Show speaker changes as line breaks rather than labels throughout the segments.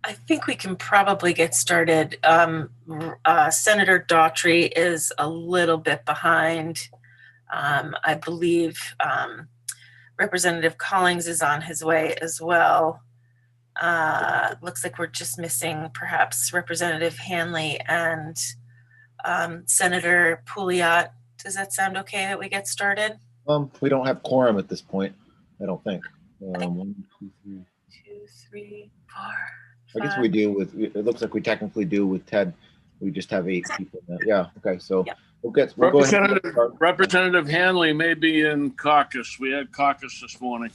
I think we can probably get started. Senator Daughtry is a little bit behind. I believe Representative Collins is on his way as well. Looks like we're just missing perhaps Representative Hanley and Senator Pouliot. Does that sound okay that we get started?
We don't have quorum at this point, I don't think. 1, 2, 3.
2, 3, 4.
I guess we do with, it looks like we technically do with Ted. We just have 8 people now. Yeah, okay, so
Yep.
we'll go ahead and start.
Representative Hanley may be in caucus. We had caucus this morning.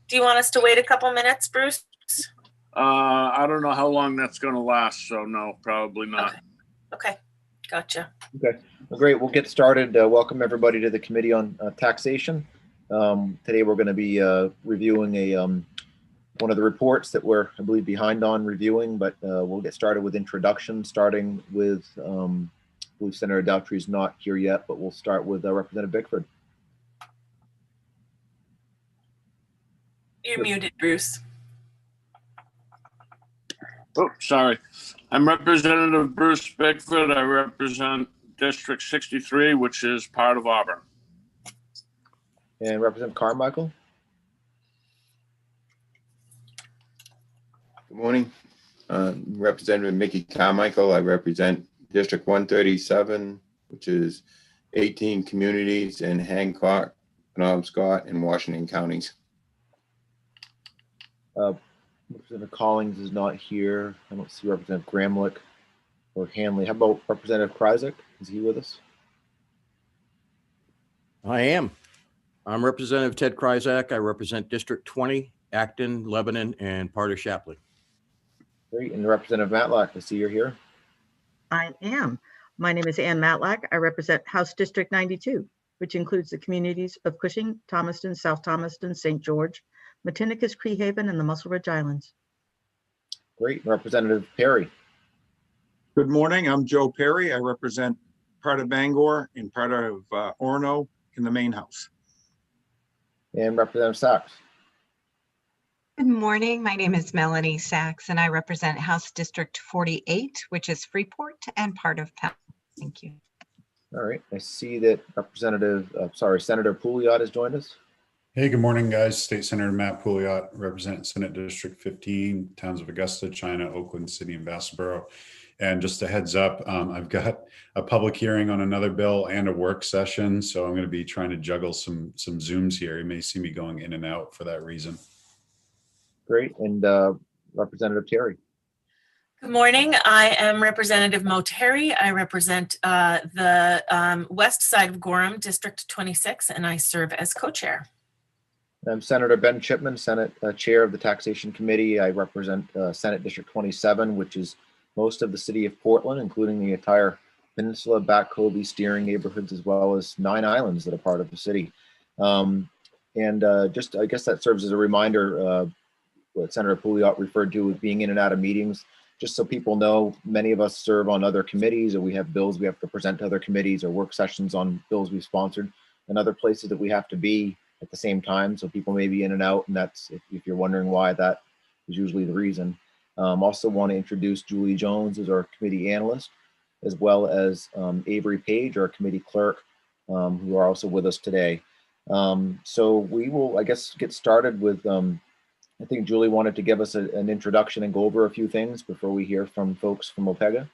Do you want us to wait a couple minutes, Bruce?
I don't know how long that's going to last, so no, probably not.
Okay, gotcha.
Okay, well, great. We'll get started. Welcome everybody to the Committee on Taxation. Today we're going to be reviewing one of the reports that we're, I believe, behind on reviewing, but we'll get started with introduction, starting with, I believe Senator Daughtry is not here yet, but we'll start with Representative Bickford.
You're muted, Bruce.
Oh, sorry. I'm Representative Bruce Bickford. I represent District 63, which is part of Auburn.
And Representative Carmichael.
Good morning. Representative Mickey Carmichael. I represent District 137, which is 18 communities in Hancock, Penobscot, and Washington counties.
Representative Collins is not here. I don't see Representative Gramlich or Hanley. How about Representative Kryzak? Is he with us?
I am. I'm Representative Ted Kryzak. I represent District 20, Acton, Lebanon, and part of Shapley.
Great. And Representative Matlack, I see you're here.
I am. My name is Ann Matlack. I represent House District 92, which includes the communities of Cushing, Thomaston, South Thomaston, St. George, Matinicus, Cree Haven, and the Muscle Ridge Islands.
Great. Representative Perry.
Good morning. I'm Joe Perry. I represent part of Bangor and part of Orono in the main house.
And Representative Sachs.
Good morning. My name is Melanie Sachs, and I represent House District 48, which is Freeport and part of Pelham. Thank you.
All right. I see that Senator Pouliot has joined us.
Hey, good morning, guys. State Senator Matt Pouliot, represent Senate District 15, towns of Augusta, China, Oakland City, and Bassboro. And just a heads up, I've got a public hearing on another bill and a work session, so I'm going to be trying to juggle some Zooms here. You may see me going in and out for that reason.
Great. And Representative Terry.
Good morning. I am Representative Mo Terry. I represent the west side of Gorham, District 26, and I serve as co-chair.
I'm Senator Ben Chipman, Senate Chair of the Taxation Committee. I represent Senate District 27, which is most of the city of Portland, including the entire peninsula, Back Covey, steering neighborhoods, as well as 9 islands that are part of the city. Just, I guess that serves as a reminder, what Senator Pouliot referred to as being in and out of meetings. Just so people know, many of us serve on other committees, or we have bills we have to present to other committees, or work sessions on bills we've sponsored, and other places that we have to be at the same time. So people may be in and out, and that's, if you're wondering why, that is usually the reason. Also want to introduce Julie Jones as our committee analyst, as well as Avery Page, our committee clerk, who are also with us today. So we will, I guess, get started with, I think Julie wanted to give us an introduction and go over a few things before we hear from folks from OPEGA.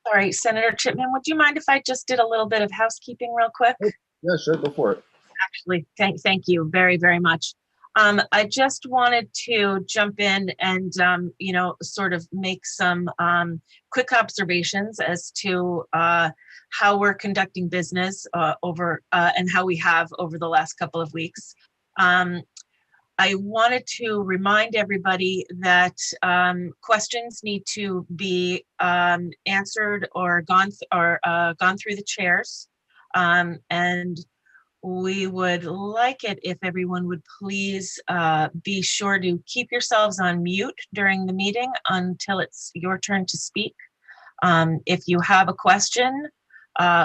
All right, Senator Chipman, would you mind if I just did a little bit of housekeeping real quick?
Yeah, sure, go for it.
Actually, thank you very, very much. I just wanted to jump in and, sort of make some quick observations as to how we're conducting business and how we have over the last couple of weeks. I wanted to remind everybody that questions need to be answered or gone through the chairs, and we would like it if everyone would please be sure to keep yourselves on mute during the meeting until it's your turn to speak. If you have a question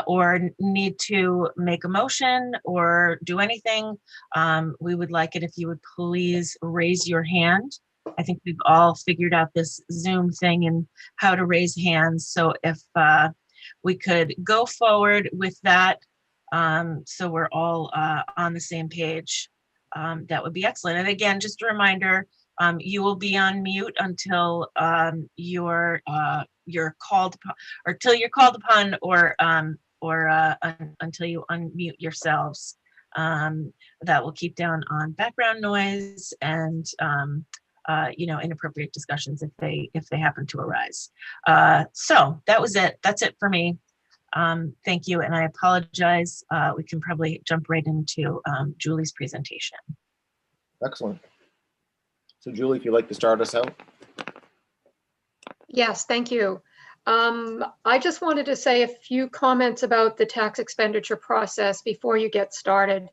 or need to make a motion or do anything, we would like it if you would please raise your hand I think we've all figured out this Zoom thing and how to raise hands. So if we could go forward with that, so we're all on the same page, that would be excellent. And again, just a reminder, you will be on mute until you're called upon, or till you're called upon, or until you unmute yourselves. That will keep down on background noise and inappropriate discussions if they happen to arise. So that was it. That's it for me. Thank you, and I apologize. We can probably jump right into Julie's presentation.
Excellent. So Julie, if you'd like to start us out.
Yes, thank you. I just wanted to say a few comments about the tax expenditure process before you get started.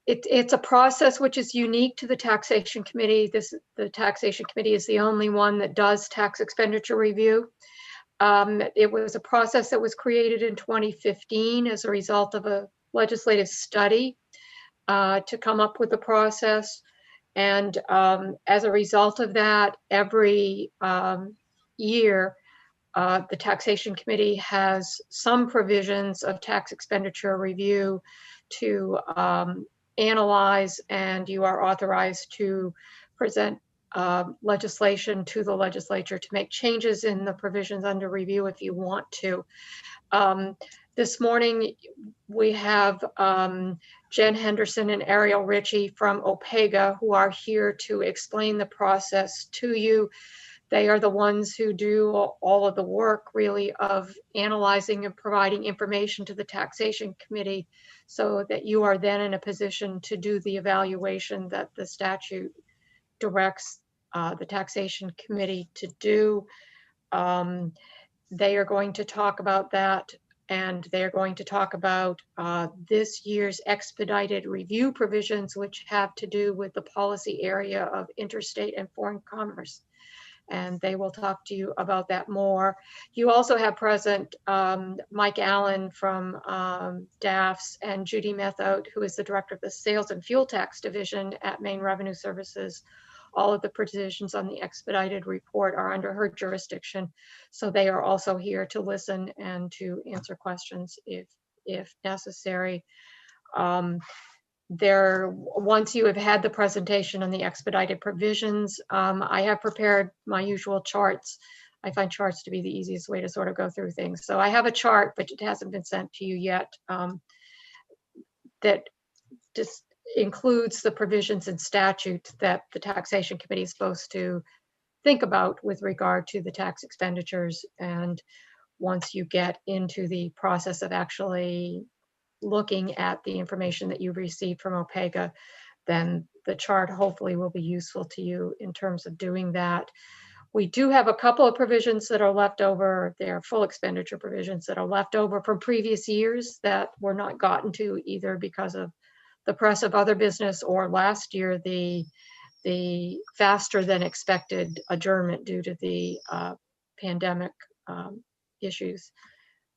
It's a process which is unique to the Taxation Committee. The Taxation Committee is the only one that does tax expenditure review. It was a process that was created in 2015 as a result of a legislative study to come up with the process. And as a result of that, every year, the Taxation Committee has some provisions of tax expenditure review to analyze, and you are authorized to present legislation to the legislature to make changes in the provisions under review if you want to. This morning, we have Jen Henderson and Ariel Ritchie from OPEGA who are here to explain the process to you. They are the ones who do all of the work, really, of analyzing and providing information to the Taxation Committee so that you are then in a position to do the evaluation that the statute directs the Taxation Committee to do. They are going to talk about that, and they're going to talk about this year's expedited review provisions, which have to do with the policy area of interstate and foreign commerce. And they will talk to you about that more. You also have present Mike Allen from DAFS and Judy Methout, who is the director of the Sales and Fuel Tax Division at Maine Revenue Services. All of the provisions on the expedited report are under her jurisdiction. So they are also here to listen and to answer questions if necessary. Once you have had the presentation on the expedited provisions, I have prepared my usual charts. I find charts to be the easiest way to sort of go through things. So I have a chart, but it hasn't been sent to you yet, that just includes the provisions and statute that the Taxation Committee is supposed to think about with regard to the tax expenditures. And once you get into the process of actually looking at the information that you've received from OPEGA, then the chart hopefully will be useful to you in terms of doing that. We do have a couple of provisions that are left over. They're full expenditure provisions that are left over from previous years that were not gotten to either because of the press of other business or last year, the faster than expected adjournment due to the pandemic issues.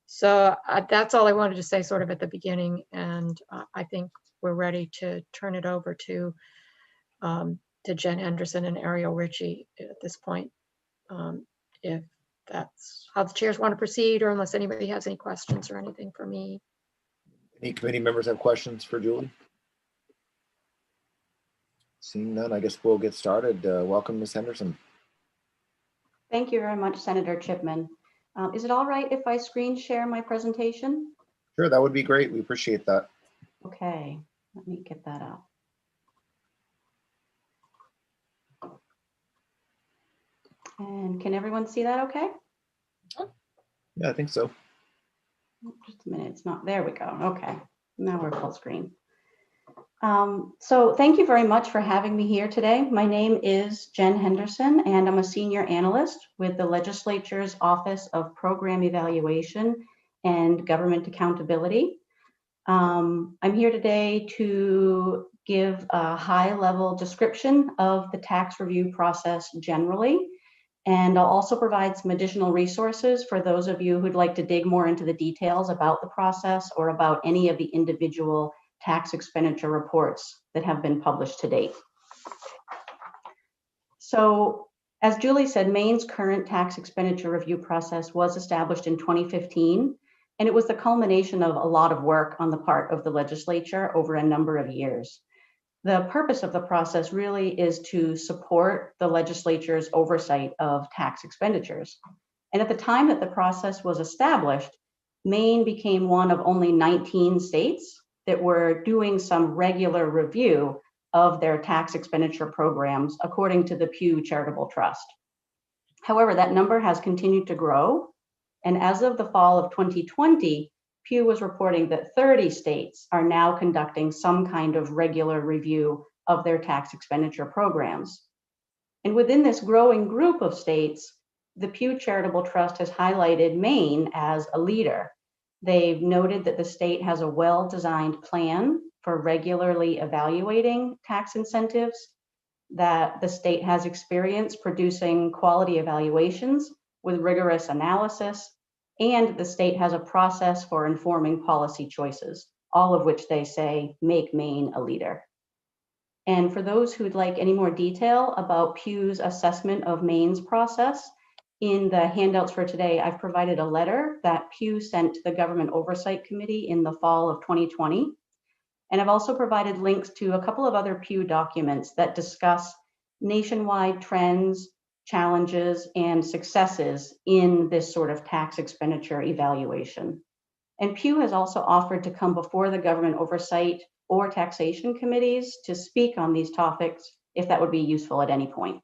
So that's all I wanted to say sort of at the beginning. And I think we're ready to turn it over to Jen Henderson and Ariel Ritchie at this point. If that's how the chairs want to proceed, or unless anybody has any questions or anything for me.
Any committee members have questions for Julie? Seeing none, I guess we'll get started. Welcome, Ms. Henderson.
Thank you very much, Senator Chipman. Is it all right if I screen share my presentation?
Sure, that would be great. We appreciate that.
Okay, let me get that up. And can everyone see that okay?
Yeah, I think so.
Just a minute, it's not, there we go. Okay, now we're full screen. So thank you very much for having me here today. My name is Jen Henderson, and I'm a senior analyst with the Legislature's Office of Program Evaluation and Government Accountability. I'm here today to give a high-level description of the tax review process generally, and I'll also provide some additional resources for those of you who'd like to dig more into the details about the process or about any of the individual tax expenditure reports that have been published to date. So as Julie said, Maine's current tax expenditure review process was established in 2015, and it was the culmination of a lot of work on the part of the legislature over a number of years. The purpose of the process really is to support the legislature's oversight of tax expenditures. And at the time that the process was established, Maine became one of only 19 states that were doing some regular review of their tax expenditure programs, according to the Pew Charitable Trust. However, that number has continued to grow. And as of the fall of 2020, Pew was reporting that 30 states are now conducting some kind of regular review of their tax expenditure programs. And within this growing group of states, the Pew Charitable Trust has highlighted Maine as a leader. They've noted that the state has a well-designed plan for regularly evaluating tax incentives, that the state has experience producing quality evaluations with rigorous analysis, and the state has a process for informing policy choices, all of which they say make Maine a leader. And for those who'd like any more detail about Pew's assessment of Maine's process, in the handouts for today, I've provided a letter that Pew sent to the Government Oversight Committee in the fall of 2020. And I've also provided links to a couple of other Pew documents that discuss nationwide trends, challenges, and successes in this sort of tax expenditure evaluation. And Pew has also offered to come before the Government Oversight or Taxation Committees to speak on these topics if that would be useful at any point.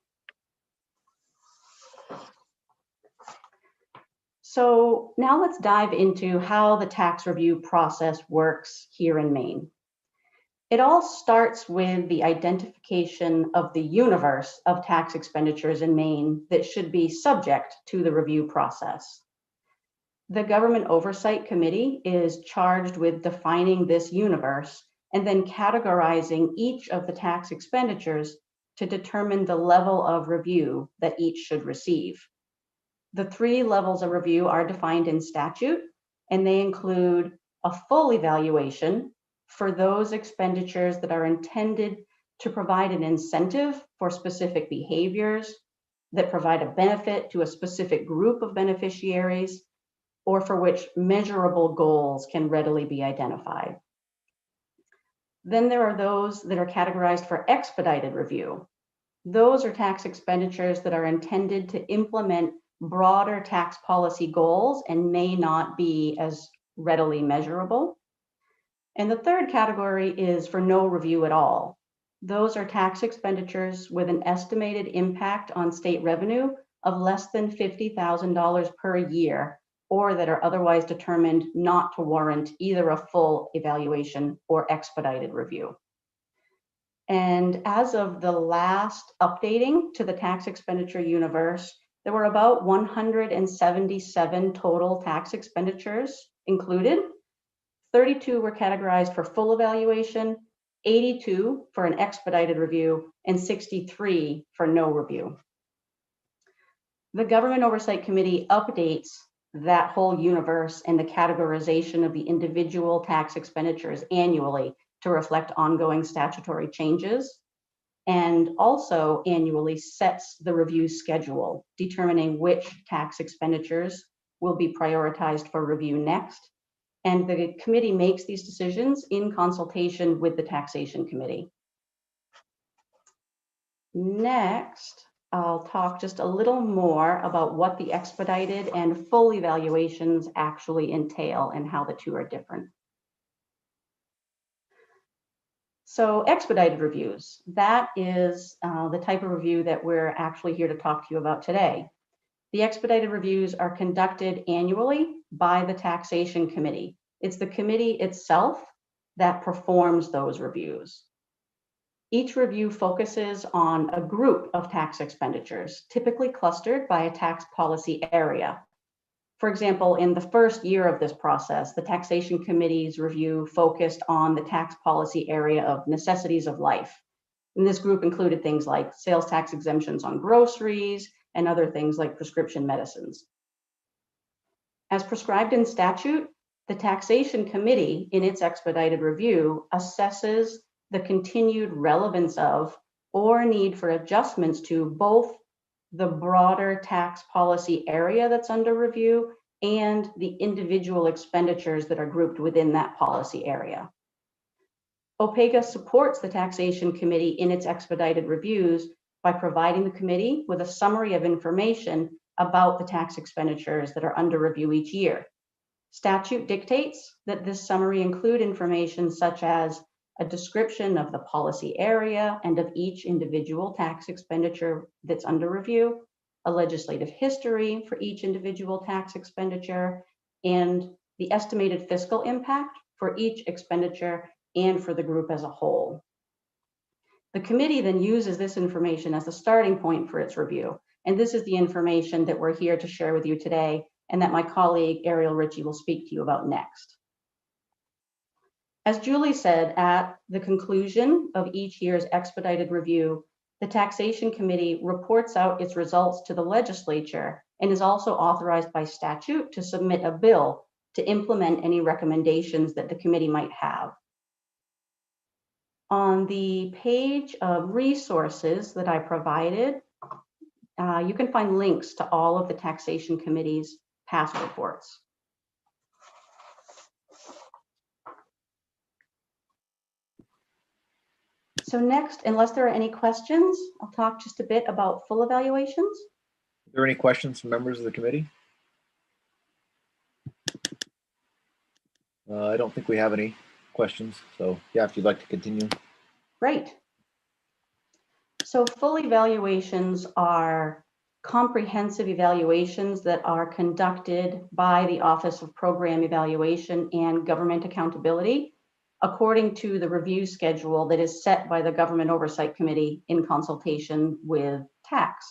So now let's dive into how the tax review process works here in Maine. It all starts with the identification of the universe of tax expenditures in Maine that should be subject to the review process. The Government Oversight Committee is charged with defining this universe and then categorizing each of the tax expenditures to determine the level of review that each should receive. The 3 levels of review are defined in statute, and they include a full evaluation for those expenditures that are intended to provide an incentive for specific behaviors, that provide a benefit to a specific group of beneficiaries, or for which measurable goals can readily be identified. Then there are those that are categorized for expedited review. Those are tax expenditures that are intended to implement broader tax policy goals and may not be as readily measurable. And the third category is for no review at all. Those are tax expenditures with an estimated impact on state revenue of less than $50,000 per year, or that are otherwise determined not to warrant either a full evaluation or expedited review. And as of the last updating to the tax expenditure universe, there were about 177 total tax expenditures included. 32 were categorized for full evaluation, 82 for an expedited review, and 63 for no review. The Government Oversight Committee updates that whole universe and the categorization of the individual tax expenditures annually to reflect ongoing statutory changes, and also annually sets the review schedule, determining which tax expenditures will be prioritized for review next. And the committee makes these decisions in consultation with the Taxation Committee. Next, I'll talk just a little more about what the expedited and full evaluations actually entail and how the two are different. So expedited reviews, that is the type of review that we're actually here to talk to you about today. The expedited reviews are conducted annually by the Taxation Committee. It's the committee itself that performs those reviews. Each review focuses on a group of tax expenditures, typically clustered by a tax policy area. For example, in the first year of this process, the Taxation Committee's review focused on the tax policy area of necessities of life. And this group included things like sales tax exemptions on groceries and other things like prescription medicines. As prescribed in statute, the Taxation Committee, in its expedited review, assesses the continued relevance of or need for adjustments to both the broader tax policy area that's under review and the individual expenditures that are grouped within that policy area. OPEGA supports the Taxation Committee in its expedited reviews by providing the committee with a summary of information about the tax expenditures that are under review each year. Statute dictates that this summary include information such as a description of the policy area and of each individual tax expenditure that's under review, a legislative history for each individual tax expenditure, and the estimated fiscal impact for each expenditure and for the group as a whole. The committee then uses this information as a starting point for its review. And this is the information that we're here to share with you today and that my colleague Ariel Ritchie will speak to you about next. As Julie said, at the conclusion of each year's expedited review, the Taxation Committee reports out its results to the legislature and is also authorized by statute to submit a bill to implement any recommendations that the committee might have. On the page of resources that I provided, you can find links to all of the Taxation Committee's past reports. So next, unless there are any questions, I'll talk just a bit about full evaluations.
Are there any questions from members of the committee? I don't think we have any questions. So yeah, if you'd like to continue.
Great. So full evaluations are comprehensive evaluations that are conducted by the Office of Program Evaluation and Government Accountability according to the review schedule that is set by the Government Oversight Committee in consultation with tax.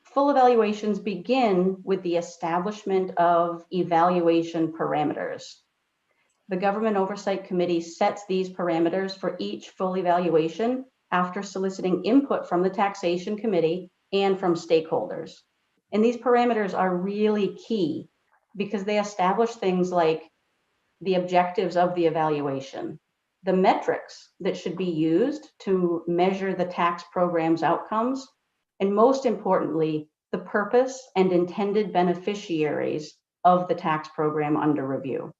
Full evaluations begin with the establishment of evaluation parameters. The Government Oversight Committee sets these parameters for each full evaluation after soliciting input from the Taxation Committee and from stakeholders. And these parameters are really key because they establish things like the objectives of the evaluation, the metrics that should be used to measure the tax program's outcomes, and most importantly, the purpose and intended beneficiaries of the tax program under review.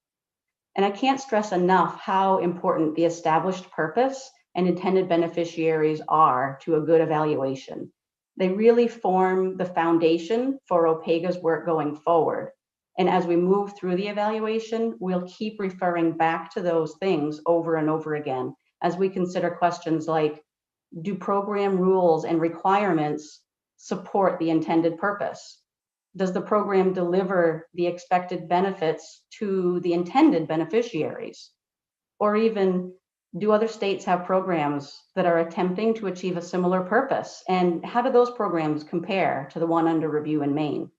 And I can't stress enough how important the established purpose and intended beneficiaries are to a good evaluation. They really form the foundation for OPEGA's work going forward. And as we move through the evaluation, we'll keep referring back to those things over and over again as we consider questions like, do program rules and requirements support the intended purpose? Does the program deliver the expected benefits to the intended beneficiaries? Or even, do other states have programs that are attempting to achieve a similar purpose? And how do those programs compare to the one under review in Maine?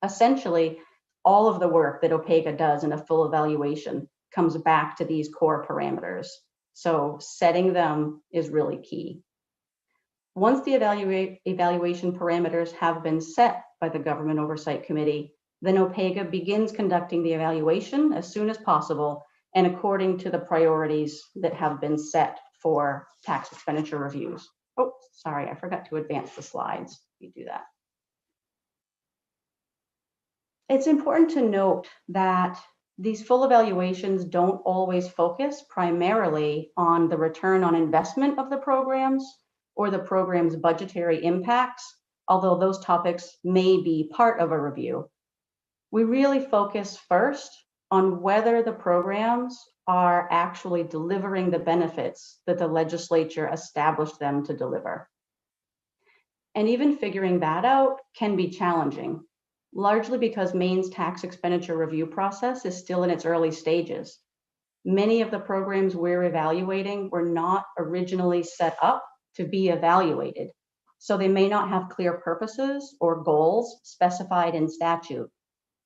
Essentially, all of the work that OPEGA does in a full evaluation comes back to these core parameters. So setting them is really key. Once the evaluation parameters have been set by the Government Oversight Committee, then OPEGA begins conducting the evaluation as soon as possible and according to the priorities that have been set for tax expenditure reviews. Oh, sorry, I forgot to advance the slides. You do that. It's important to note that these full evaluations don't always focus primarily on the return on investment of the programs or the program's budgetary impacts, although those topics may be part of a review. We really focus first on whether the programs are actually delivering the benefits that the legislature established them to deliver. And even figuring that out can be challenging, largely because Maine's tax expenditure review process is still in its early stages. Many of the programs we're evaluating were not originally set up to be evaluated, so they may not have clear purposes or goals specified in statute.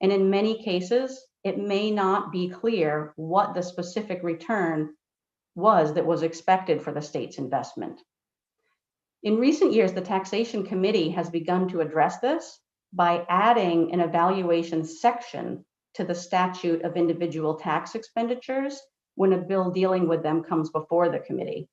And in many cases, it may not be clear what the specific return was that was expected for the state's investment. In recent years, the Taxation Committee has begun to address this by adding an evaluation section to the statute of individual tax expenditures when a bill dealing with them comes before the committee.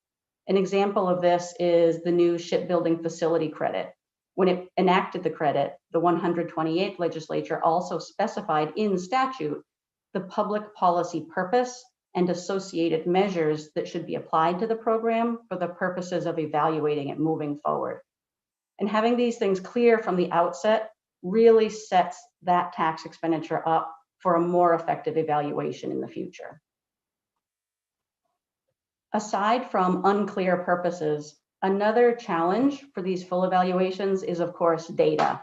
An example of this is the new shipbuilding facility credit. When it enacted the credit, the 128th legislature also specified in statute the public policy purpose and associated measures that should be applied to the program for the purposes of evaluating it moving forward. And having these things clear from the outset really sets that tax expenditure up for a more effective evaluation in the future. Aside from unclear purposes, another challenge for these full evaluations is, of course, data.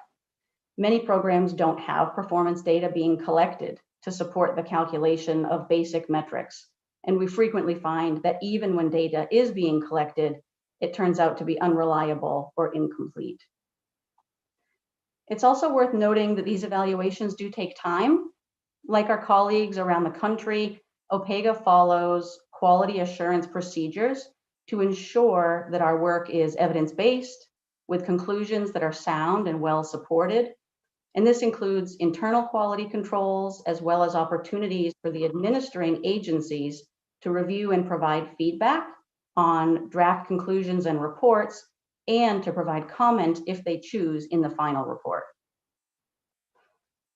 Many programs don't have performance data being collected to support the calculation of basic metrics. And we frequently find that even when data is being collected, it turns out to be unreliable or incomplete. It's also worth noting that these evaluations do take time. Like our colleagues around the country, OPEGA follows quality assurance procedures to ensure that our work is evidence-based with conclusions that are sound and well supported. And this includes internal quality controls as well as opportunities for the administering agencies to review and provide feedback on draft conclusions and reports, and to provide comment if they choose in the final report.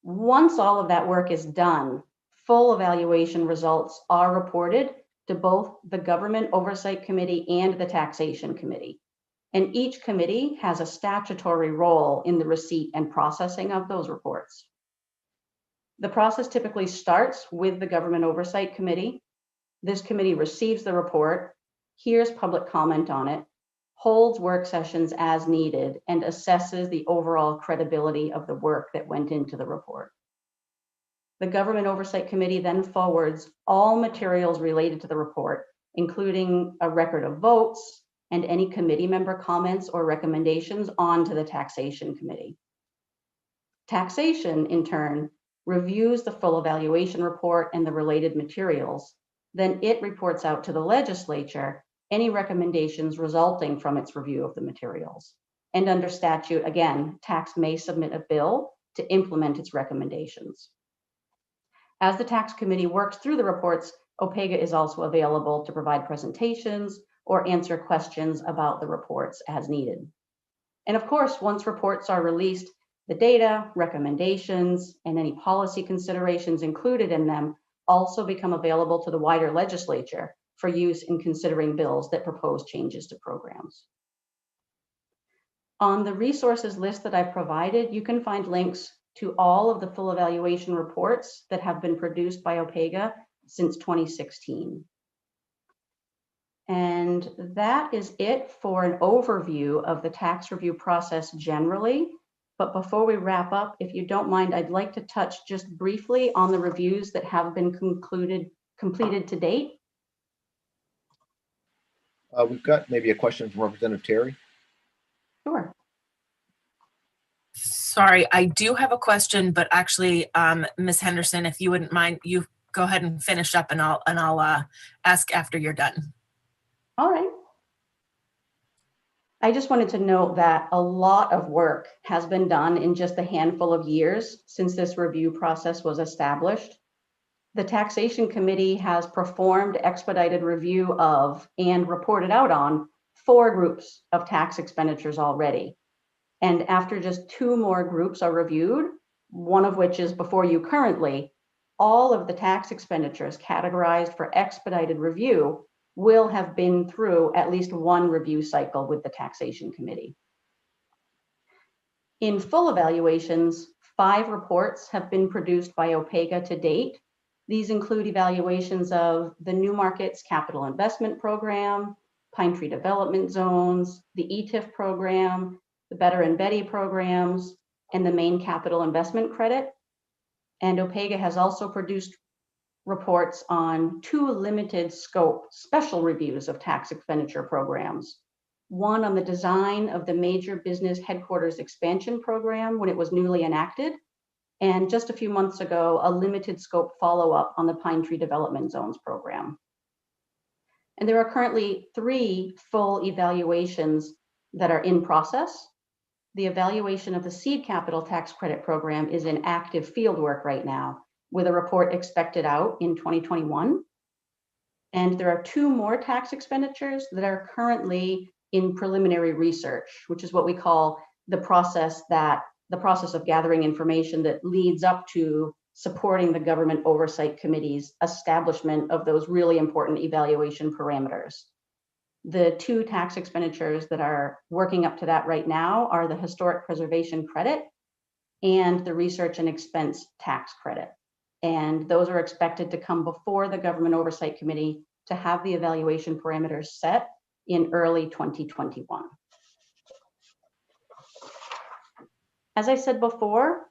Once all of that work is done, full evaluation results are reported to both the Government Oversight Committee and the Taxation Committee. And each committee has a statutory role in the receipt and processing of those reports. The process typically starts with the Government Oversight Committee. This committee receives the report, hears public comment on it, holds work sessions as needed, and assesses the overall credibility of the work that went into the report. The Government Oversight Committee then forwards all materials related to the report, including a record of votes and any committee member comments or recommendations on to the Taxation Committee. Taxation, in turn, reviews the full evaluation report and the related materials. Then it reports out to the legislature any recommendations resulting from its review of the materials. And under statute, again, tax may submit a bill to implement its recommendations. As the tax committee works through the reports, OPEGA is also available to provide presentations or answer questions about the reports as needed. And of course, once reports are released, the data, recommendations, and any policy considerations included in them also become available to the wider legislature for use in considering bills that propose changes to programs. On the resources list that I provided, you can find links to all of the full evaluation reports that have been produced by OPEGA since 2016. And that is it for an overview of the tax review process generally. But before we wrap up, if you don't mind, I'd like to touch just briefly on the reviews that have been completed to date.
We've got maybe a question from Representative Terry.
Sure.
Sorry, I do have a question, but actually, Ms. Henderson, if you wouldn't mind, you go ahead and finish up, and I'll ask after you're done.
All right. I just wanted to note that a lot of work has been done in just a handful of years since this review process was established. The Taxation Committee has performed expedited review of and reported out on 4 groups of tax expenditures already. And after just 2 more groups are reviewed, one of which is before you currently, all of the tax expenditures categorized for expedited review will have been through at least one review cycle with the Taxation Committee. In full evaluations, 5 reports have been produced by OPEGA to date. These include evaluations of the New Markets Capital Investment Program, Pine Tree Development Zones, the ETIF program, the Better and Betty programs, and the Maine Capital Investment Credit. And OPEGA has also produced reports on 2 limited scope special reviews of tax expenditure programs. One on the design of the Major Business Headquarters Expansion Program when it was newly enacted, and just a few months ago, a limited scope follow-up on the Pine Tree Development Zones program. And there are currently 3 full evaluations that are in process. The evaluation of the Seed Capital Tax Credit Program is in active fieldwork right now, with a report expected out in 2021. And there are 2 more tax expenditures that are currently in preliminary research, which is what we call the process of gathering information that leads up to supporting the Government Oversight Committee's establishment of those really important evaluation parameters. The 2 tax expenditures that are working up to that right now are the Historic Preservation Credit and the Research and Expense Tax Credit. And those are expected to come before the Government Oversight Committee to have the evaluation parameters set in early 2021. As I said before,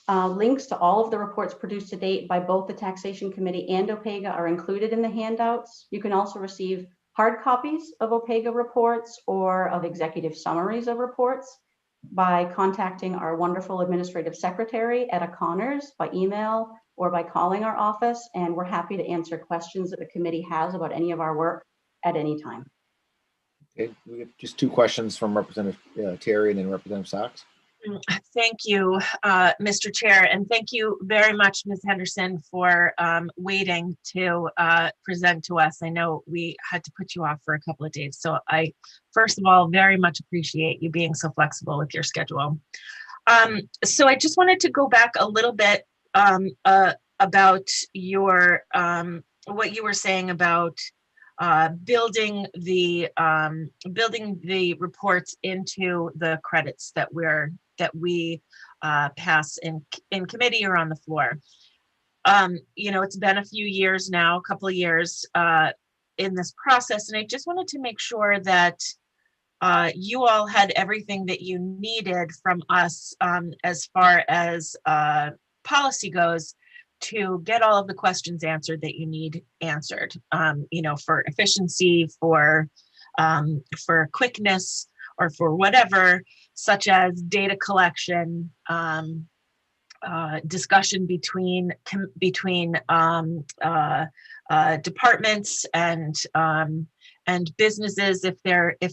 links to all of the reports produced to date by both the Taxation Committee and OPEGA are included in the handouts. You can also receive hard copies of OPEGA reports or of executive summaries of reports by contacting our wonderful administrative secretary, Etta Connors, by email or by calling our office, and we're happy to answer questions that the committee has about any of our work at any time.
Okay, we have just 2 questions from Representative Terry and then Representative Sachs.
Thank you, Mr. Chair, and thank you very much, Ms. Henderson, for waiting to present to us. I know we had to put you off for a couple of days, so I, first of all, very much appreciate you being so flexible with your schedule. So I just wanted to go back a little bit about your what you were saying about building the reports into the credits that we pass in committee or on the floor. You know, it's been a few years now, a couple of years in this process, and I just wanted to make sure that you all had everything that you needed from us as far as policy goes to get all of the questions answered that you need answered, you know, for efficiency, for quickness, or for whatever, such as data collection, discussion between departments and businesses if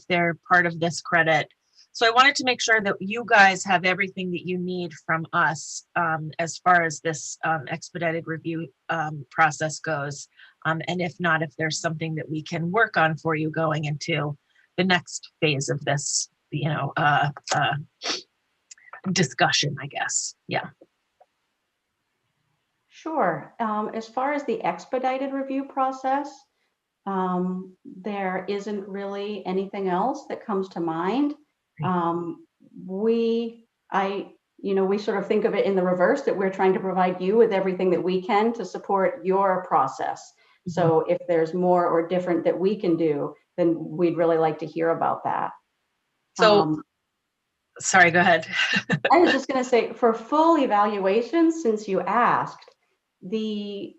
they're part of this credit. So I wanted to make sure that you guys have everything that you need from us as far as this expedited review process goes. And if not, if there's something that we can work on for you going into the next phase of this, you know, discussion, I guess. Yeah.
Sure. As far as the expedited review process, there isn't really anything else that comes to mind. We sort of think of it in the reverse, that we're trying to provide you with everything that we can to support your process. So if there's more or different that we can do, then we'd really like to hear about that.
So, sorry, go ahead.
I was just going to say, for full evaluation, since you asked, the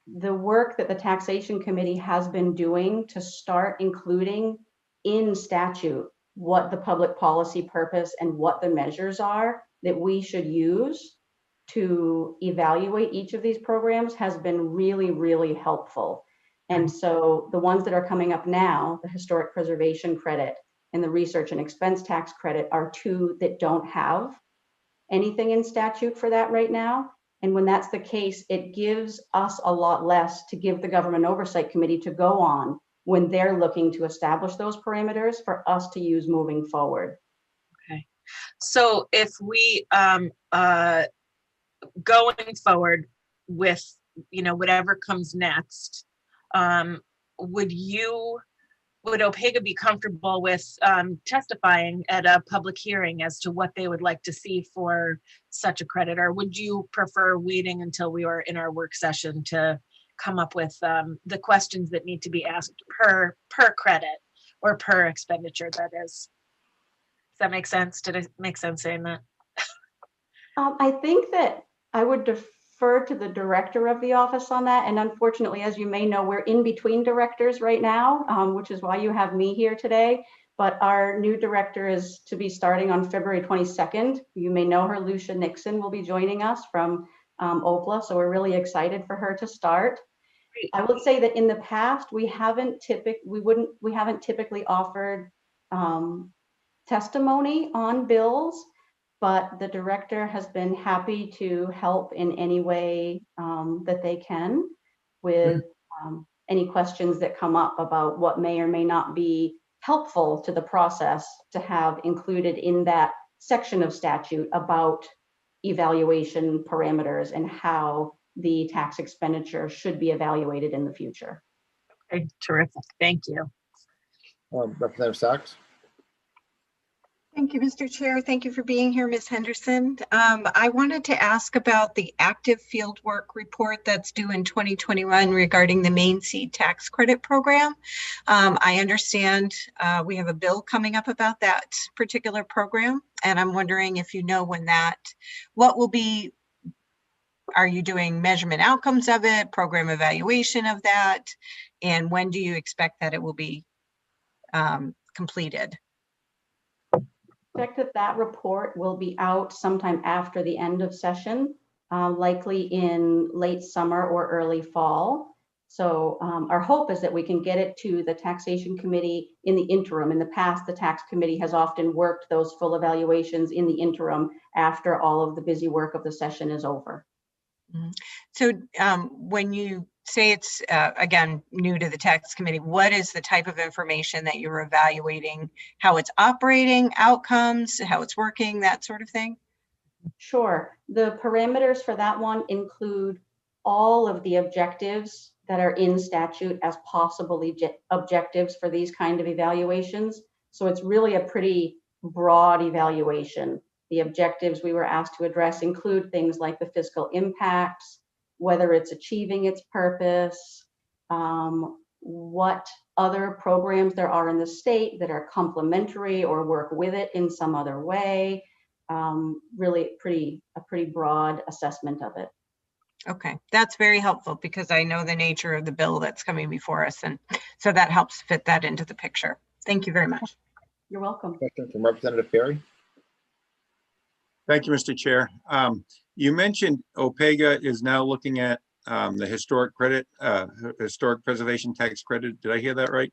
work that the Taxation Committee has been doing to start including in statute what the public policy purpose and what the measures are that we should use to evaluate each of these programs has been really, really helpful. And so the ones that are coming up now, the Historic Preservation Credit and the Research and Expense Tax Credit, are 2 that don't have anything in statute for that right now. And when that's the case, it gives us a lot less to give the Government Oversight Committee to go on when they're looking to establish those parameters for us to use moving forward.
Okay. So if we going forward with, you know, whatever comes next, would OPEGA be comfortable with testifying at a public hearing as to what they would like to see for such a credit? Or would you prefer waiting until we were in our work session to come up with the questions that need to be asked per credit or per expenditure, that is? Does that make sense? Did it make sense saying that?
I think that I would defer to the director of the office on that. And unfortunately, as you may know, we're in between directors right now, which is why you have me here today. But our new director is to be starting on February 22nd. You may know her, Lucia Nixon, will be joining us from OPLA. So we're really excited for her to start. I would say that in the past, we haven't typically offered testimony on bills, but the director has been happy to help in any way that they can with any questions that come up about what may or may not be helpful to the process to have included in that section of statute about evaluation parameters and how the tax expenditure should be evaluated in the future.
Okay, terrific. Thank you.
Representative Sachs?
Thank you, Mr. Chair. Thank you for being here, Ms. Henderson. I wanted to ask about the active fieldwork report that's due in 2021 regarding the Maine Seed Tax Credit Program. I understand we have a bill coming up about that particular program, and I'm wondering if you know when what will be, are you doing measurement outcomes of it, program evaluation of that, and when do you expect that it will be completed?
Expect that report will be out sometime after the end of session, likely in late summer or early fall. So our hope is that we can get it to the taxation committee in the interim. In the past, the tax committee has often worked those full evaluations in the interim after all of the busy work of the session is over.
So when you say it's, again, new to the tax committee, what is the type of information that you're evaluating? How it's operating, outcomes, how it's working, that sort of thing?
Sure. The parameters for that one include all of the objectives that are in statute as possible objectives for these kind of evaluations. So it's really a pretty broad evaluation. The objectives we were asked to address include things like the fiscal impacts, whether it's achieving its purpose, what other programs there are in the state that are complementary or work with it in some other way. Really a pretty broad assessment of it.
Okay, that's very helpful because I know the nature of the bill that's coming before us, and so that helps fit that into the picture. Thank you very much.
You're welcome.
Question from Representative Ferry.
Thank you, Mr. Chair. You mentioned OPEGA is now looking at the historic preservation tax credit. Did I hear that right?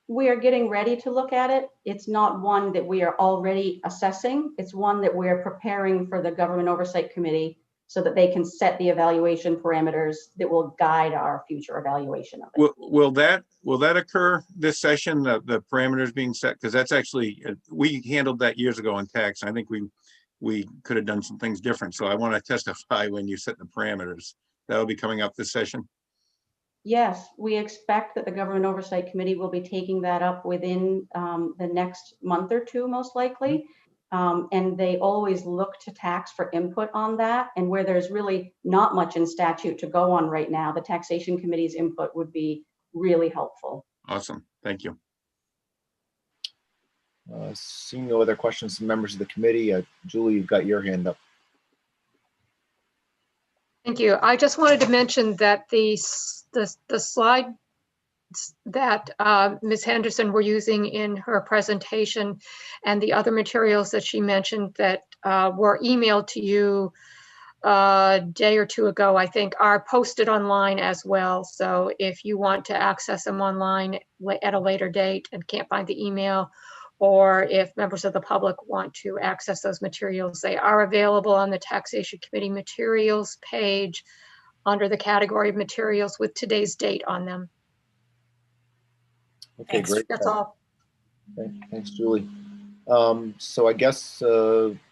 We are getting ready to look at it. It's not one that we are already assessing. It's one that we're preparing for the Government Oversight Committee so that they can set the evaluation parameters that will guide our future evaluation of it.
Will that occur this session, the parameters being set? Because that's actually, we handled that years ago in tax. I think we could have done some things different. So I want to testify when you set the parameters. That will be coming up this session.
Yes, we expect that the Government Oversight Committee will be taking that up within the next month or two, most likely. And they always look to tax for input on that. And where there's really not much in statute to go on right now, the Taxation Committee's input would be really helpful.
Awesome. Thank you.
Seeing no other questions from members of the committee, Julie, you've got your hand up.
Thank you. I just wanted to mention that the slide that Ms. Henderson were using in her presentation and the other materials that she mentioned that were emailed to you a day or two ago, I think, are posted online as well. So if you want to access them online at a later date and can't find the email, or if members of the public want to access those materials, they are available on the Taxation Committee materials page under the category of materials with today's date on them.
Okay,
Thanks.
great.
That's all.
Thanks, Julie. So I guess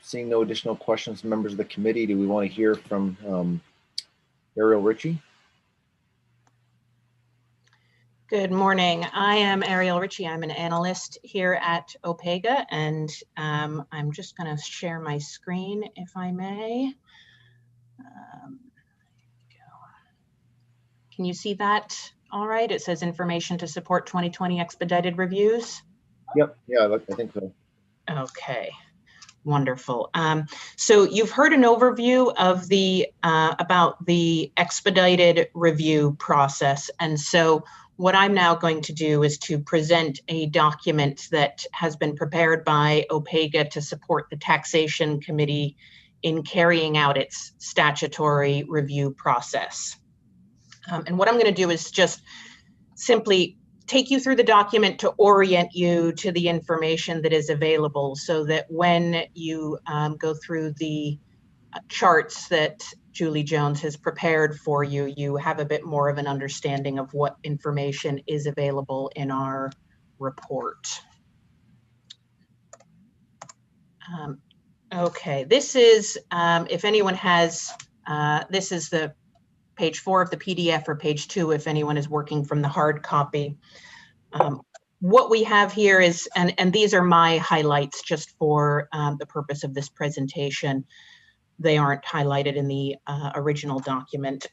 seeing no additional questions from members of the committee, do we want to hear from Ariel Ritchie?
Good morning. I am Ariel Ritchie. I'm an analyst here at OPEGA, and I'm just going to share my screen, if I may. Can you see that all right? It says information to support 2020 expedited reviews.
Yep. Yeah, I think so.
Okay. Wonderful. So you've heard an overview of the about the expedited review process, and so what I'm now going to do is to present a document that has been prepared by OPEGA to support the Taxation Committee in carrying out its statutory review process. And what I'm going to do is just simply take you through the document to orient you to the information that is available so that when you go through the charts that Julie Jones has prepared for you, you have a bit more of an understanding of what information is available in our report. Okay, this is, if anyone has, this is the page 4 of the PDF, or page 2 if anyone is working from the hard copy. What we have here is, and these are my highlights just for the purpose of this presentation. They aren't highlighted in the original document.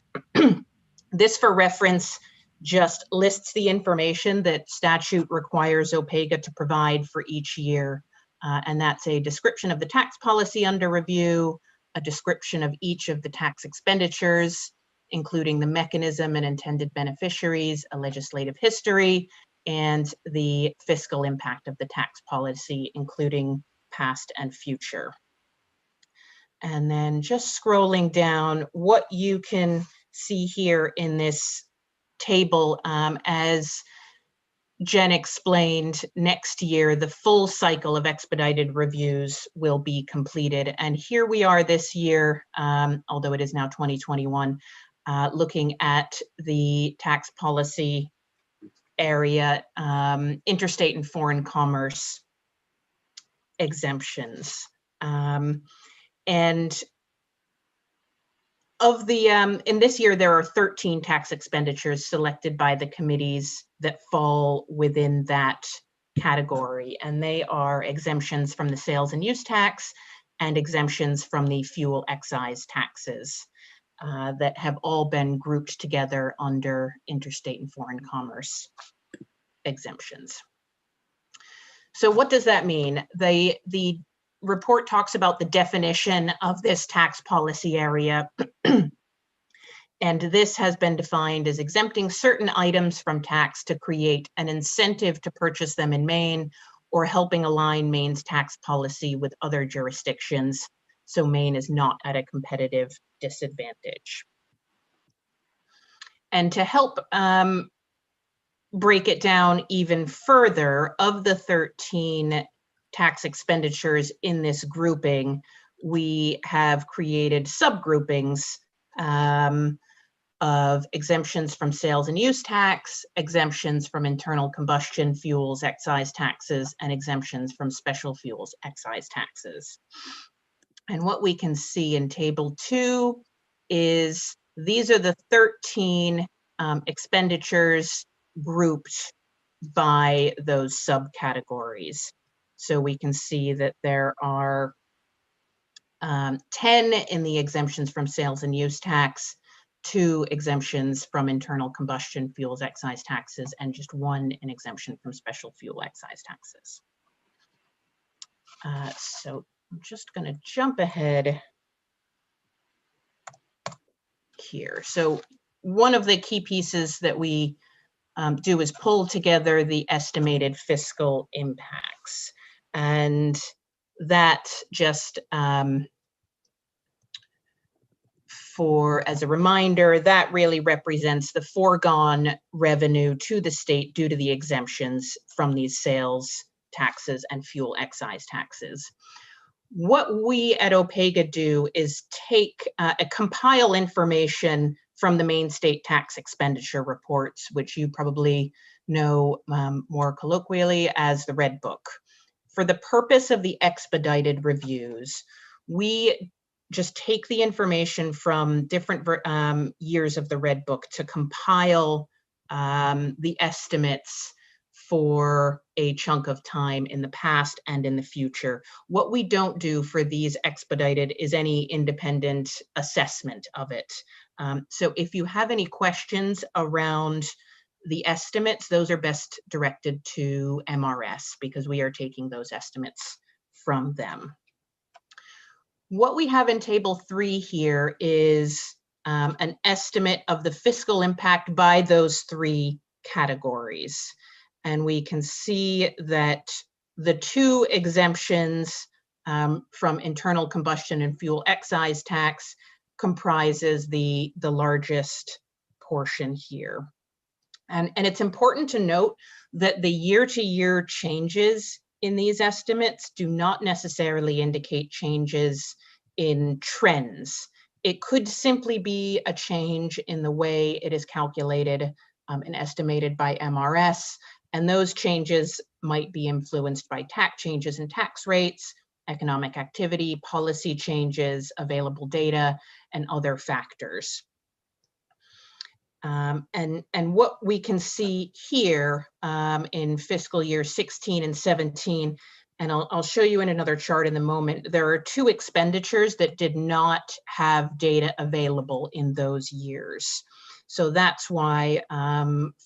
This, for reference, just lists the information that statute requires OPEGA to provide for each year. And that's a description of the tax policy under review, a description of each of the tax expenditures, including the mechanism and intended beneficiaries, a legislative history, and the fiscal impact of the tax policy, including past and future. And then just scrolling down, what you can see here in this table, as Jen explained, next year, the full cycle of expedited reviews will be completed. And here we are this year, although it is now 2021, looking at the tax policy area, interstate and foreign commerce exemptions. And of the, in this year, there are 13 tax expenditures selected by the committees that fall within that category. And they are exemptions from the sales and use tax and exemptions from the fuel excise taxes that have all been grouped together under interstate and foreign commerce exemptions. So what does that mean? The report talks about the definition of this tax policy area. And this has been defined as exempting certain items from tax to create an incentive to purchase them in Maine, or helping align Maine's tax policy with other jurisdictions, so Maine is not at a competitive disadvantage. And to help break it down even further, of the 13 tax expenditures in this grouping, we have created subgroupings of exemptions from sales and use tax, exemptions from internal combustion fuels excise taxes, and exemptions from special fuels excise taxes. And what we can see in table 2 is these are the 13 expenditures grouped by those subcategories. So we can see that there are 10 in the exemptions from sales and use tax, 2 exemptions from internal combustion fuels excise taxes, and just 1 in exemption from special fuel excise taxes. So I'm just going to jump ahead here. So one of the key pieces that we do is pull together the estimated fiscal impacts. And that just as a reminder, that really represents the foregone revenue to the state due to the exemptions from these sales taxes and fuel excise taxes. What we at OPEGA do is take compile information from the Maine state tax expenditure reports, which you probably know more colloquially as the Red Book. For the purpose of the expedited reviews, we just take the information from different years of the Red Book to compile the estimates for a chunk of time in the past and in the future. What we don't do for these expedited is any independent assessment of it. So if you have any questions around the estimates, those are best directed to MRS because we are taking those estimates from them. What we have in table 3 here is an estimate of the fiscal impact by those 3 categories. And we can see that the 2 exemptions from internal combustion and fuel excise tax comprises the largest portion here. And it's important to note that the year-to-year changes in these estimates do not necessarily indicate changes in trends. It could simply be a change in the way it is calculated and estimated by MRS, and those changes might be influenced by tax changes in tax rates, economic activity, policy changes, available data, and other factors. And what we can see here in fiscal year 16 and 17, and I'll show you in another chart in a moment, there are two expenditures that did not have data available in those years. So that's why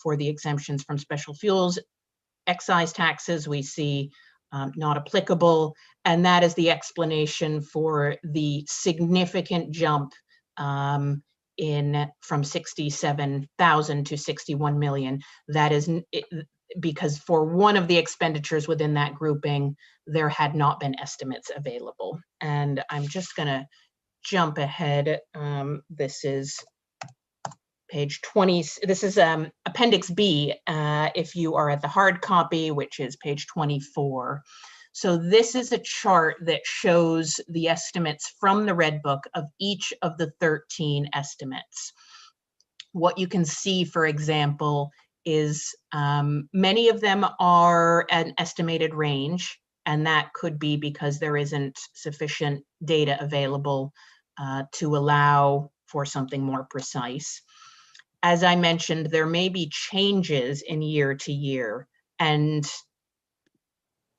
for the exemptions from special fuels, excise taxes, we see not applicable. And that is the explanation for the significant jump from 67,000 to 61 million. That is because for one of the expenditures within that grouping, there had not been estimates available. And I'm just gonna jump ahead. This is page 20. This is Appendix B, if you are at the hard copy, which is page 24. So this is a chart that shows the estimates from the Red Book of each of the 13 estimates. What you can see, for example, is many of them are an estimated range, and that could be because there isn't sufficient data available to allow for something more precise. As I mentioned, there may be changes in year to year, and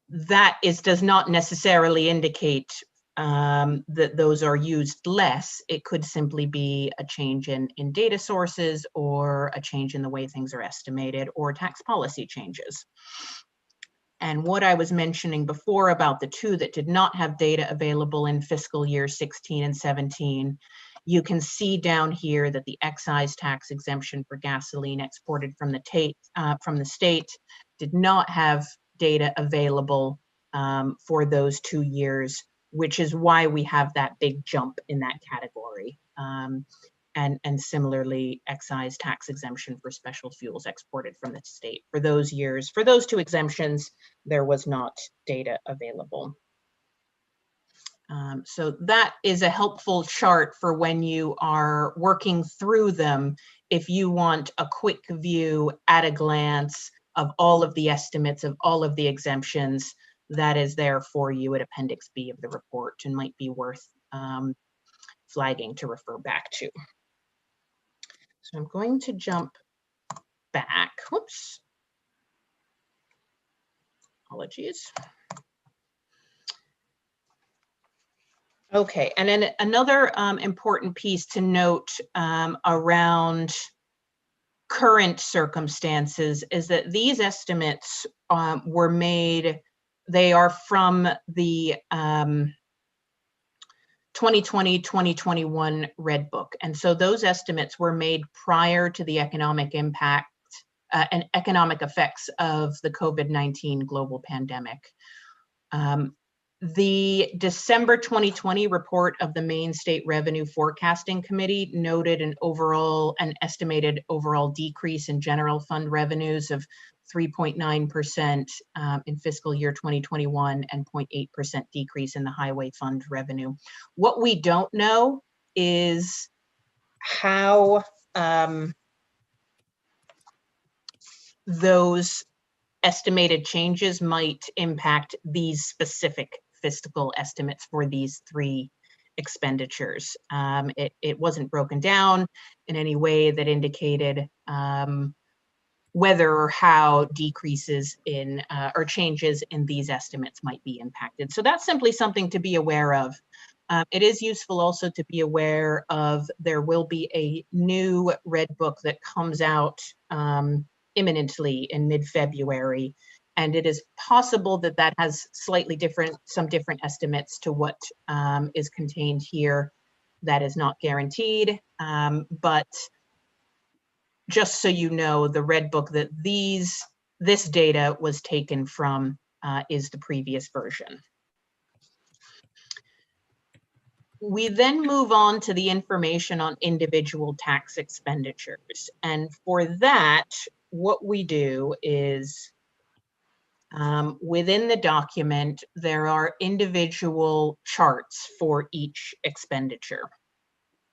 that does not necessarily indicate that those are used less. It could simply be a change in data sources, or a change in the way things are estimated, or tax policy changes. And what I was mentioning before about the two that did not have data available in fiscal year 16 and 17, you can see down here that the excise tax exemption for gasoline exported from the state did not have data available for those 2 years, which is why we have that big jump in that category. And similarly, excise tax exemption for special fuels exported from the state. For those years, for those two exemptions, there was not data available. So that is a helpful chart for when you are working through them. If you want a quick view at a glance of all of the estimates of all of the exemptions, that is there for you at Appendix B of the report, and might be worth flagging to refer back to. So I'm going to jump back. Whoops. Apologies. Okay, and then another important piece to note around current circumstances is that these estimates were made, they are from the 2020-2021 Red Book. And so those estimates were made prior to the economic impact and economic effects of the COVID-19 global pandemic. The December 2020 report of the Maine State Revenue Forecasting Committee noted an estimated overall decrease in general fund revenues of 3.9% in fiscal year 2021 and 0.8% decrease in the highway fund revenue. What we don't know is how those estimated changes might impact these specific fiscal estimates for these three expenditures. It wasn't broken down in any way that indicated whether or how decreases in or changes in these estimates might be impacted. So that's simply something to be aware of. It is useful also to be aware of there will be a new Red Book that comes out imminently in mid-February. And it is possible that that has some different estimates to what is contained here. That is not guaranteed, but just so you know, the Red Book that this data was taken from is the previous version. We then move on to the information on individual tax expenditures. And for that, what we do is within the document, there are individual charts for each expenditure.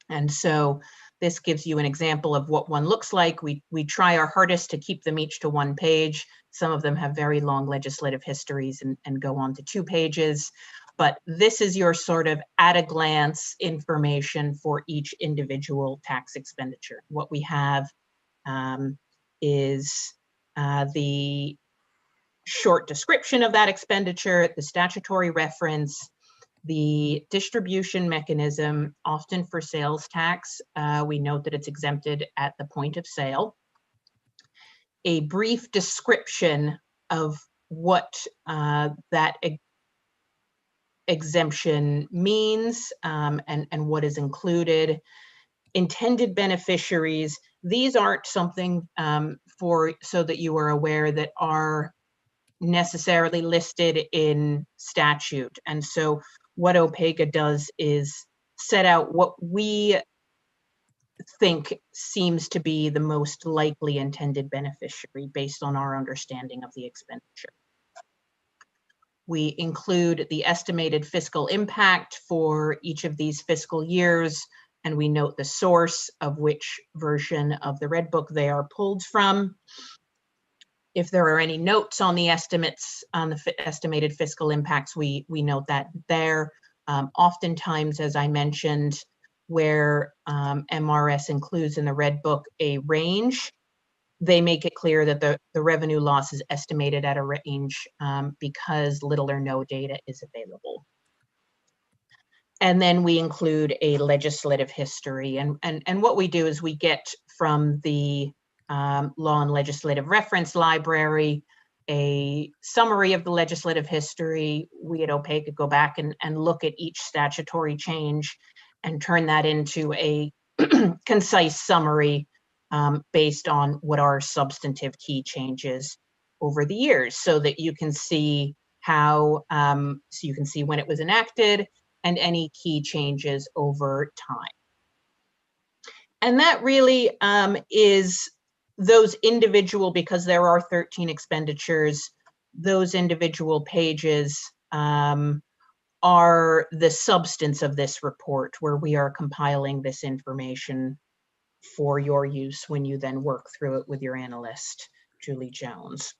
And so this gives you an example of what one looks like. We try our hardest to keep them each to 1 page. Some of them have very long legislative histories and go on to 2 pages. But this is your sort of at a glance information for each individual tax expenditure. What we have is the short description of that expenditure, the statutory reference, the distribution mechanism, often for sales tax. We note that it's exempted at the point of sale. A brief description of what that exemption means and what is included. Intended beneficiaries, these aren't something so that you are aware that are necessarily listed in statute. And so what OPEGA does is set out what we think seems to be the most likely intended beneficiary based on our understanding of the expenditure. We include the estimated fiscal impact for each of these fiscal years, and we note the source of which version of the Red Book they are pulled from. If there are any notes on the estimates, on the estimated fiscal impacts, we note that there. Oftentimes, as I mentioned, where MRS includes in the Red Book a range, they make it clear that the revenue loss is estimated at a range because little or no data is available. And then we include a legislative history. And what we do is we get from the Law and Legislative Reference Library a summary of the legislative history. We at OPEGA go back and look at each statutory change and turn that into a concise summary based on what are substantive key changes over the years, so that you can see how, so you can see when it was enacted and any key changes over time. And that really is those individual, because there are 13 expenditures, those individual pages are the substance of this report, where we are compiling this information for your use when you then work through it with your analyst, Julie Jones.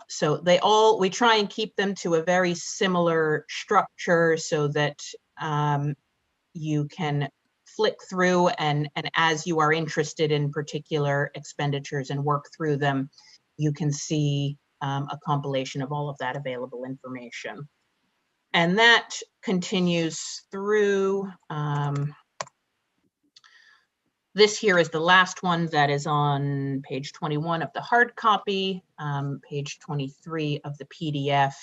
So we try and keep them to a very similar structure so that you can flick through and as you are interested in particular expenditures and work through them, you can see a compilation of all of that available information. And that continues through, this here is the last one that is on page 21 of the hard copy, page 23 of the PDF.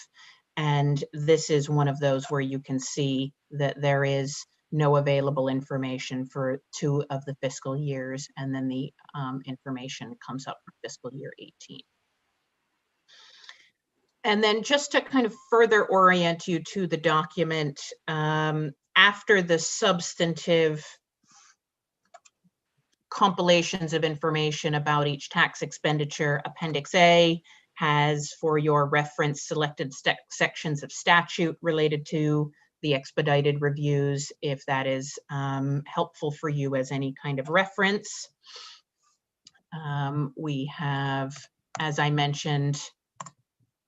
And this is one of those where you can see that there is no available information for 2 of the fiscal years, and then the information comes up for fiscal year 18. And then just to kind of further orient you to the document, after the substantive compilations of information about each tax expenditure, Appendix A has, for your reference, selected sections of statute related to the expedited reviews, if that is helpful for you as any kind of reference. We have, as I mentioned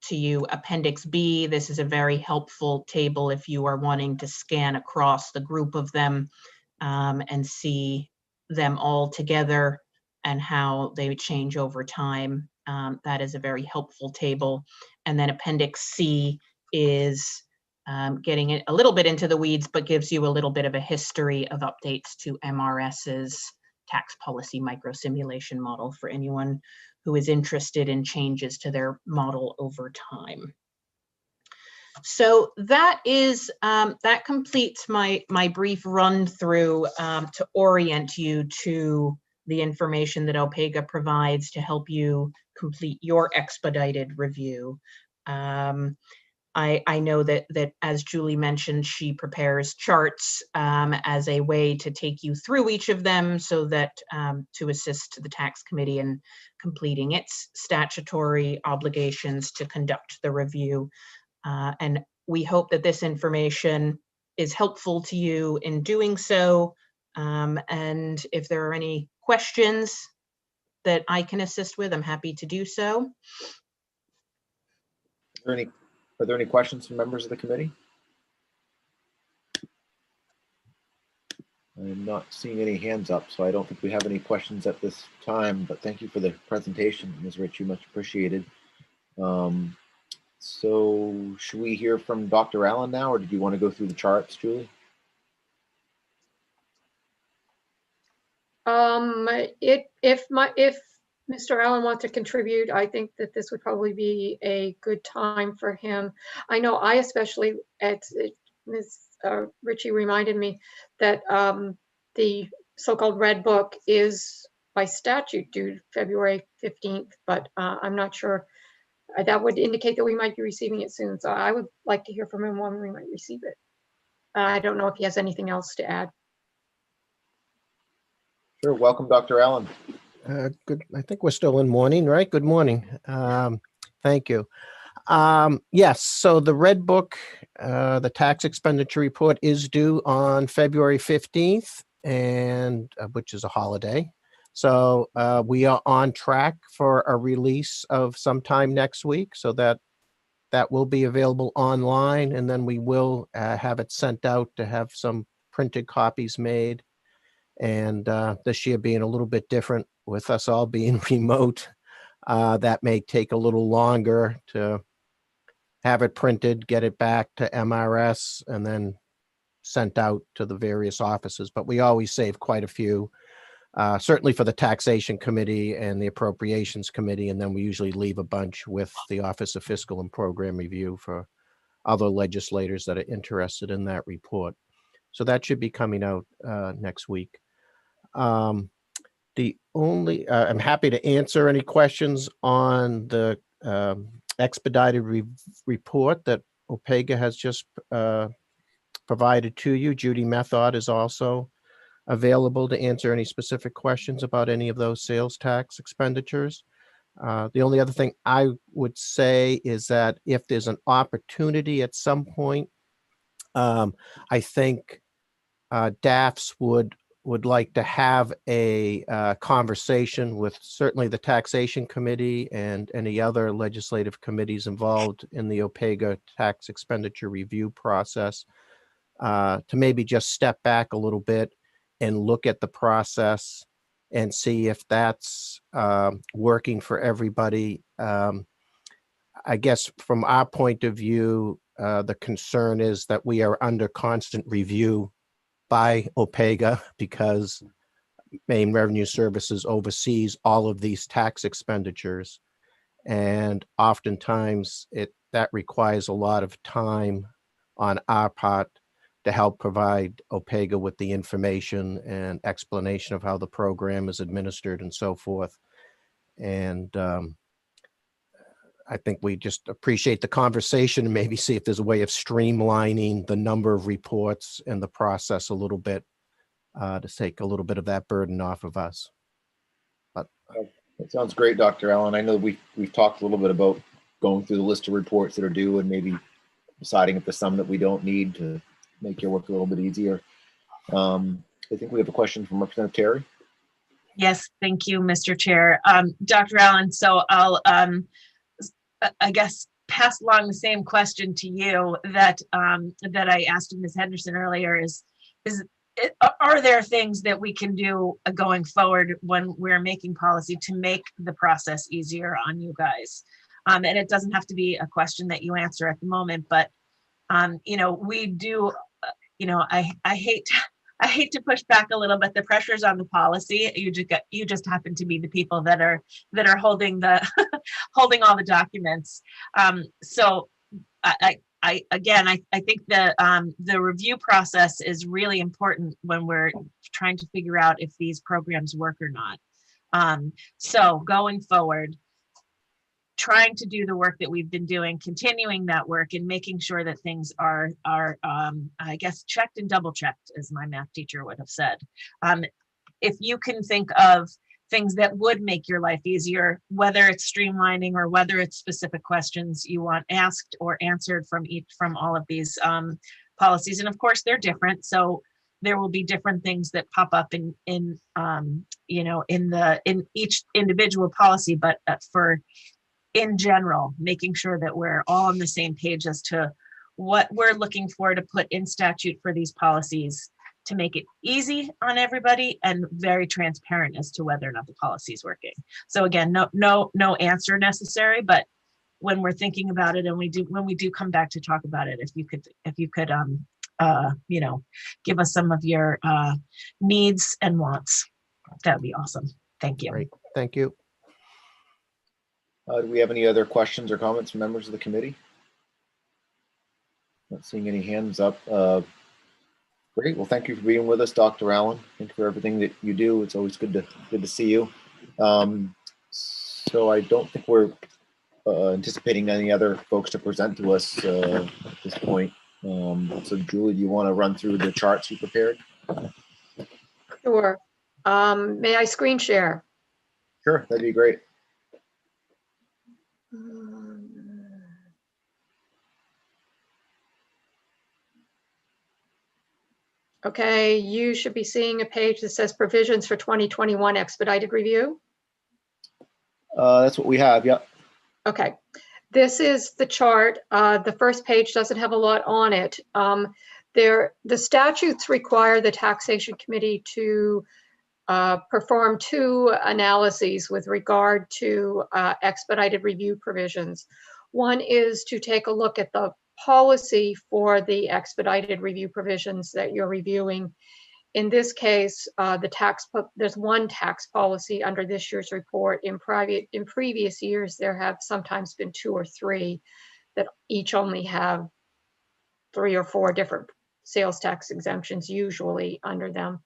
to you, Appendix B. This is a very helpful table if you are wanting to scan across the group of them and see them all together and how they change over time. That is a very helpful table. And then Appendix C is getting it a little bit into the weeds, but gives you a little bit of a history of updates to MRS's tax policy microsimulation model for anyone who is interested in changes to their model over time. So that is that completes my brief run through to orient you to the information that OPEGA provides to help you complete your expedited review. I know that as Julie mentioned, she prepares charts as a way to take you through each of them so that to assist the tax committee in completing its statutory obligations to conduct the review. And we hope that this information is helpful to you in doing so. And if there are any questions that I can assist with, I'm happy to do so.
Are there any questions from members of the committee? I'm not seeing any hands up, so I don't think we have any questions at this time, but thank you for the presentation, Ms. Ritchie, much appreciated. So should we hear from Dr. Allen now, or did you want to go through the charts, Julie?
If Mr. Allen wants to contribute, I think that this would probably be a good time for him. I know I especially, Ms. Ritchie reminded me that the so-called Red Book is by statute due February 15th, but I'm not sure. That would indicate that we might be receiving it soon. So I would like to hear from him when we might receive it. I don't know if he has anything else to add.
Sure, welcome, Dr. Allen.
Good. I think we're still in morning, right? Good morning. Thank you. Yes, so the Red Book, the tax expenditure report is due on February 15th, and which is a holiday. So we are on track for a release of sometime next week, so that will be available online, and then we will have it sent out to have some printed copies made. And this year being a little bit different with us all being remote, that may take a little longer to have it printed, get it back to MRS, and then sent out to the various offices. But we always save quite a few, certainly for the Taxation Committee and the Appropriations Committee, and then we usually leave a bunch with the Office of Fiscal and Program Review for other legislators that are interested in that report. So that should be coming out next week. The only, I'm happy to answer any questions on the expedited report that OPEGA has just provided to you. Judy Method is also available to answer any specific questions about any of those sales tax expenditures. The only other thing I would say is that if there's an opportunity at some point, I think DAFS would like to have a conversation with certainly the Taxation Committee and any other legislative committees involved in the OPEGA tax expenditure review process to maybe just step back a little bit and look at the process and see if that's working for everybody. I guess from our point of view, the concern is that we are under constant review by OPEGA because Maine Revenue Services oversees all of these tax expenditures. And oftentimes that requires a lot of time on our part to help provide OPEGA with the information and explanation of how the program is administered and so forth. And I think we just appreciate the conversation and maybe see if there's a way of streamlining the number of reports and the process a little bit to take a little bit of that burden off of us. But
that sounds great, Dr. Allen. I know we've talked a little bit about going through the list of reports that are due and maybe deciding if there's some that we don't need to make your work a little bit easier. I think we have a question from Representative Terry.
Yes, thank you, Mr. Chair. Dr. Allen, so I'll I guess pass along the same question to you that that I asked Ms. Henderson earlier are there things that we can do going forward when we're making policy to make the process easier on you guys? And it doesn't have to be a question that you answer at the moment, but you know, we do, you know, I hate to push back a little bit. The pressure's on the policy. You just happen to be the people that are holding the holding all the documents. So I think the review process is really important when we're trying to figure out if these programs work or not. So going forward, trying to do the work that we've been doing, continuing that work and making sure that things are I guess, checked and double checked, as my math teacher would have said. If you can think of things that would make your life easier, whether it's streamlining or whether it's specific questions you want asked or answered from all of these policies. And of course, they're different. So there will be different things that pop up in each individual policy, but in general, making sure that we're all on the same page as to what we're looking for to put in statute for these policies to make it easy on everybody and very transparent as to whether or not the policy is working. So again, no answer necessary, but when we're thinking about it and when we do come back to talk about it, if you could give us some of your needs and wants, that'd be awesome. Thank you.
Great, thank you.
Do we have any other questions or comments from members of the committee? Not seeing any hands up. Great. Well, thank you for being with us, Dr. Allen. Thank you for everything that you do. It's always good to see you. So I don't think we're anticipating any other folks to present to us at this point. So Julie, do you want to run through the charts you prepared?
Sure. May I screen share?
Sure, that'd be great.
Okay, you should be seeing a page that says provisions for 2021 expedited review.
That's what we have, yeah.
Okay, this is the chart. The first page doesn't have a lot on it. The statutes require the taxation committee to perform two analyses with regard to expedited review provisions. One is to take a look at the policy for the expedited review provisions that you're reviewing. In this case, there's one tax policy under this year's report. In previous years, there have sometimes been two or three that each only have 3 or 4 different sales tax exemptions usually under them.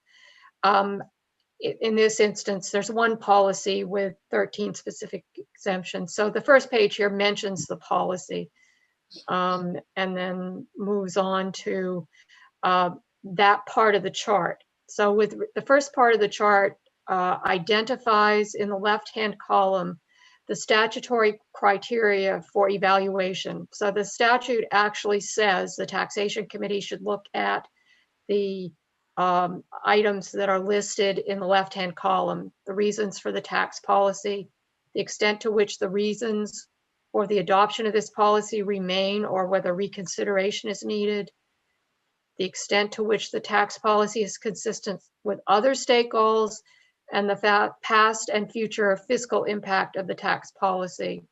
In this instance, there's one policy with 13 specific exemptions. So the first page here mentions the policy and then moves on to that part of the chart. So with the first part of the chart identifies in the left-hand column the statutory criteria for evaluation. So the statute actually says the taxation committee should look at the items that are listed in the left-hand column, the reasons for the tax policy, the extent to which the reasons for the adoption of this policy remain or whether reconsideration is needed, the extent to which the tax policy is consistent with other state goals, and the past and future fiscal impact of the tax policy.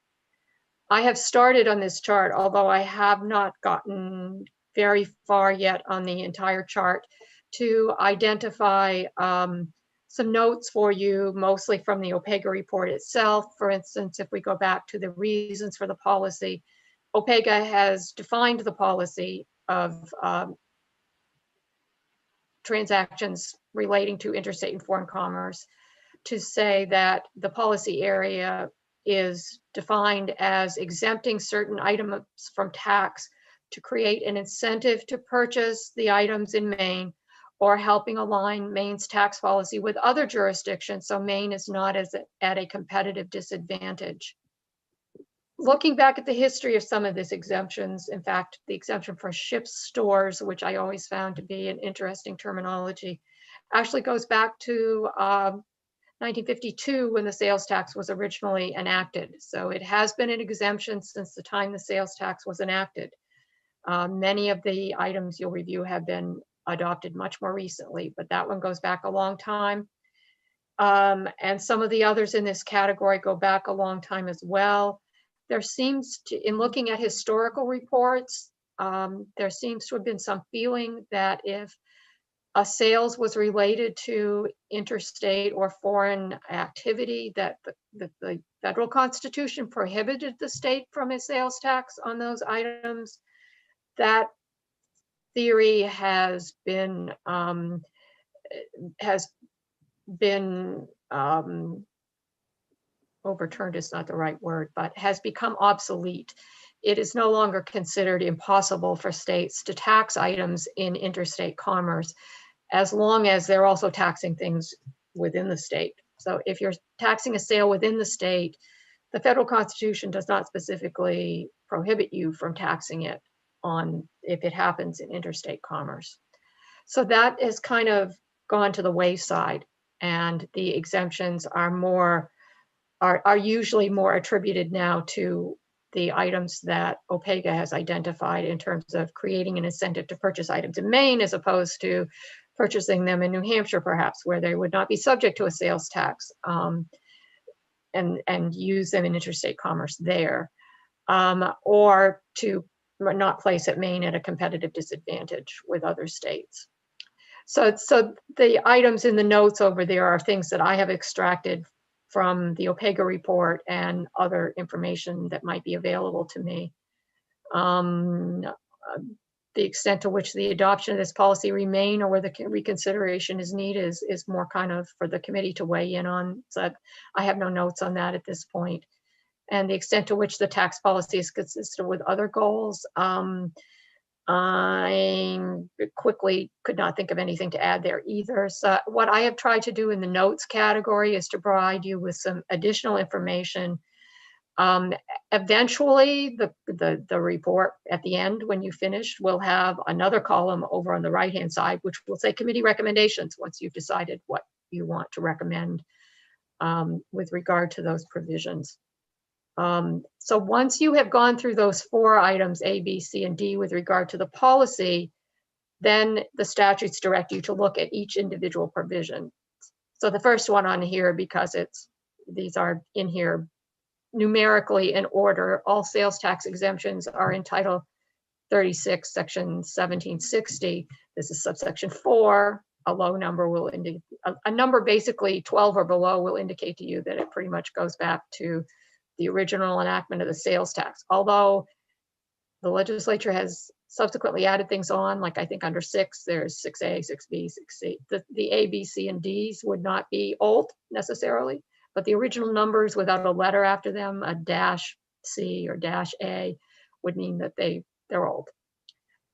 I have started on this chart, although I have not gotten very far yet on the entire chart, to identify some notes for you, mostly from the OPEGA report itself. For instance, if we go back to the reasons for the policy, OPEGA has defined the policy of transactions relating to interstate and foreign commerce to say that the policy area is defined as exempting certain items from tax to create an incentive to purchase the items in Maine, or helping align Maine's tax policy with other jurisdictions so Maine is not at a competitive disadvantage. Looking back at the history of some of these exemptions, in fact, the exemption for ship stores, which I always found to be an interesting terminology, actually goes back to 1952 when the sales tax was originally enacted. So it has been an exemption since the time the sales tax was enacted. Many of the items you'll review have been adopted much more recently, but that one goes back a long time. And some of the others in this category go back a long time as well. There seems to, in looking at historical reports, there seems to have been some feeling that if a sales was related to interstate or foreign activity, that the federal constitution prohibited the state from a sales tax on those items. That theory has been overturned is not the right word, but has become obsolete. It is no longer considered impossible for states to tax items in interstate commerce, as long as they're also taxing things within the state. So if you're taxing a sale within the state, the federal constitution does not specifically prohibit you from taxing it on if it happens in interstate commerce. So that has kind of gone to the wayside, and the exemptions are usually more attributed now to the items that OPEGA has identified in terms of creating an incentive to purchase items in Maine, as opposed to purchasing them in New Hampshire, perhaps, where they would not be subject to a sales tax, and use them in interstate commerce there, or to not place at Maine at a competitive disadvantage with other states. So the items in the notes over there are things that I have extracted from the OPEGA report and other information that might be available to me. The extent to which the adoption of this policy remain or whether reconsideration is needed is more kind of for the committee to weigh in on. So I have no notes on that at this point. And the extent to which the tax policy is consistent with other goals, I quickly could not think of anything to add there either. So what I have tried to do in the notes category is to provide you with some additional information. Eventually, the report at the end, when you finish, will have another column over on the right-hand side, which will say committee recommendations once you've decided what you want to recommend with regard to those provisions. So once you have gone through those 4 items, A, B, C, and D, with regard to the policy, then the statutes direct you to look at each individual provision. So the first one on here, because these are in here numerically in order, all sales tax exemptions are in Title 36, Section 1760. This is subsection 4. A low number will indicate, a number basically 12 or below will indicate to you that it pretty much goes back to the original enactment of the sales tax. Although the legislature has subsequently added things on, like I think under 6, there's 6A, 6B, 6C. The A, B, C, and Ds would not be old necessarily, but the original numbers without a letter after them, a dash C or dash A, would mean that they're old.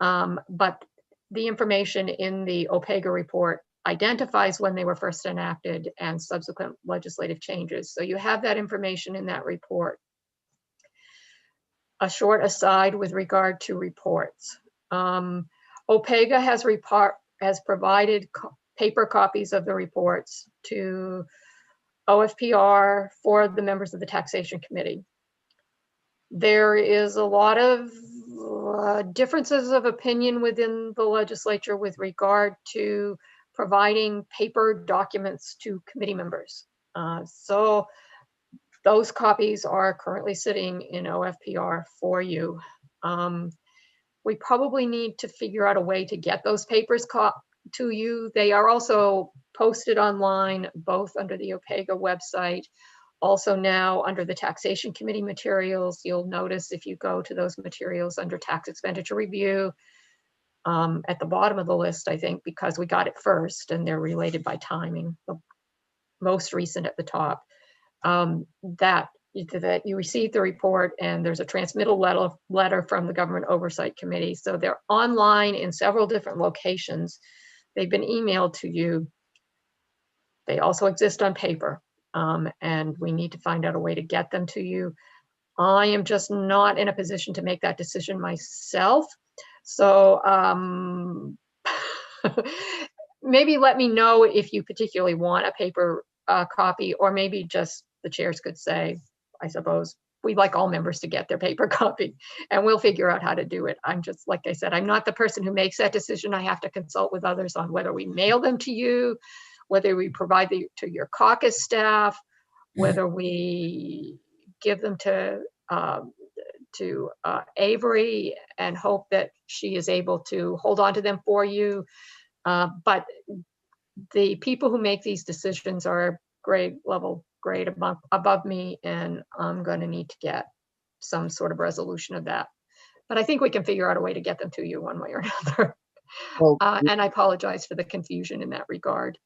But the information in the OPEGA report identifies when they were first enacted and subsequent legislative changes. So you have that information in that report. A short aside with regard to reports. OPEGA has provided paper copies of the reports to OFPR for the members of the Taxation Committee. There is a lot of differences of opinion within the legislature with regard to providing paper documents to committee members. So those copies are currently sitting in OFPR for you. We probably need to figure out a way to get those papers to you. They are also posted online, both under the OPEGA website, also now under the Taxation Committee materials. You'll notice if you go to those materials under Tax Expenditure Review, at the bottom of the list, I think, because we got it first and they're related by timing, the most recent at the top, that you received the report and there's a transmittal letter from the Government Oversight Committee. So they're online in several different locations. They've been emailed to you. They also exist on paper, and we need to find out a way to get them to you. I am just not in a position to make that decision myself. So maybe let me know if you particularly want a paper copy, or maybe just the chairs could say, I suppose, we'd like all members to get their paper copy, and we'll figure out how to do it. I'm just, like I said, I'm not the person who makes that decision. I have to consult with others on whether we mail them to you, whether we provide them to your caucus staff, whether we give them to Avery and hope that she is able to hold on to them for you. But the people who make these decisions are grade above me, and I'm going to need to get some sort of resolution of that. But I think we can figure out a way to get them to you one way or another.
Well,
and I apologize for the confusion in that regard.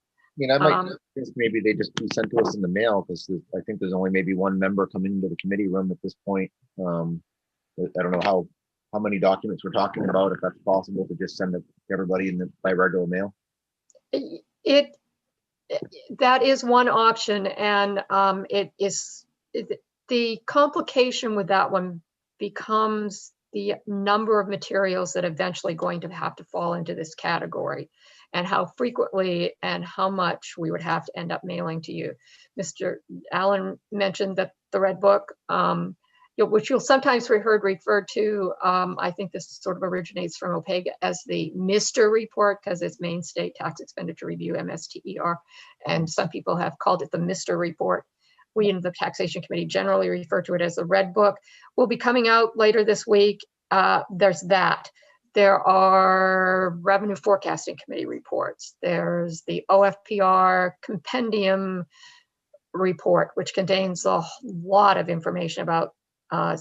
mean, I might
Um,
guess maybe they just be sent to us in the mail because I think there's only maybe one member coming into the committee room at this point. I don't know how many documents we're talking about, if that's possible to just send it to everybody by regular mail.
It, that is one option, and the complication with that one becomes the number of materials that eventually going to have to fall into this category, and how frequently and how much we would have to end up mailing to you. Mr. Allen mentioned that the Red Book, which you'll sometimes heard referred to, I think this sort of originates from OPEGA as the MR report, because it's Maine State Tax Expenditure Review, MSTER, and some people have called it the MR report. We in the Taxation Committee generally refer to it as the Red Book. Will be coming out later this week. There's that. There are Revenue Forecasting Committee reports. There's the OFPR Compendium report, which contains a lot of information about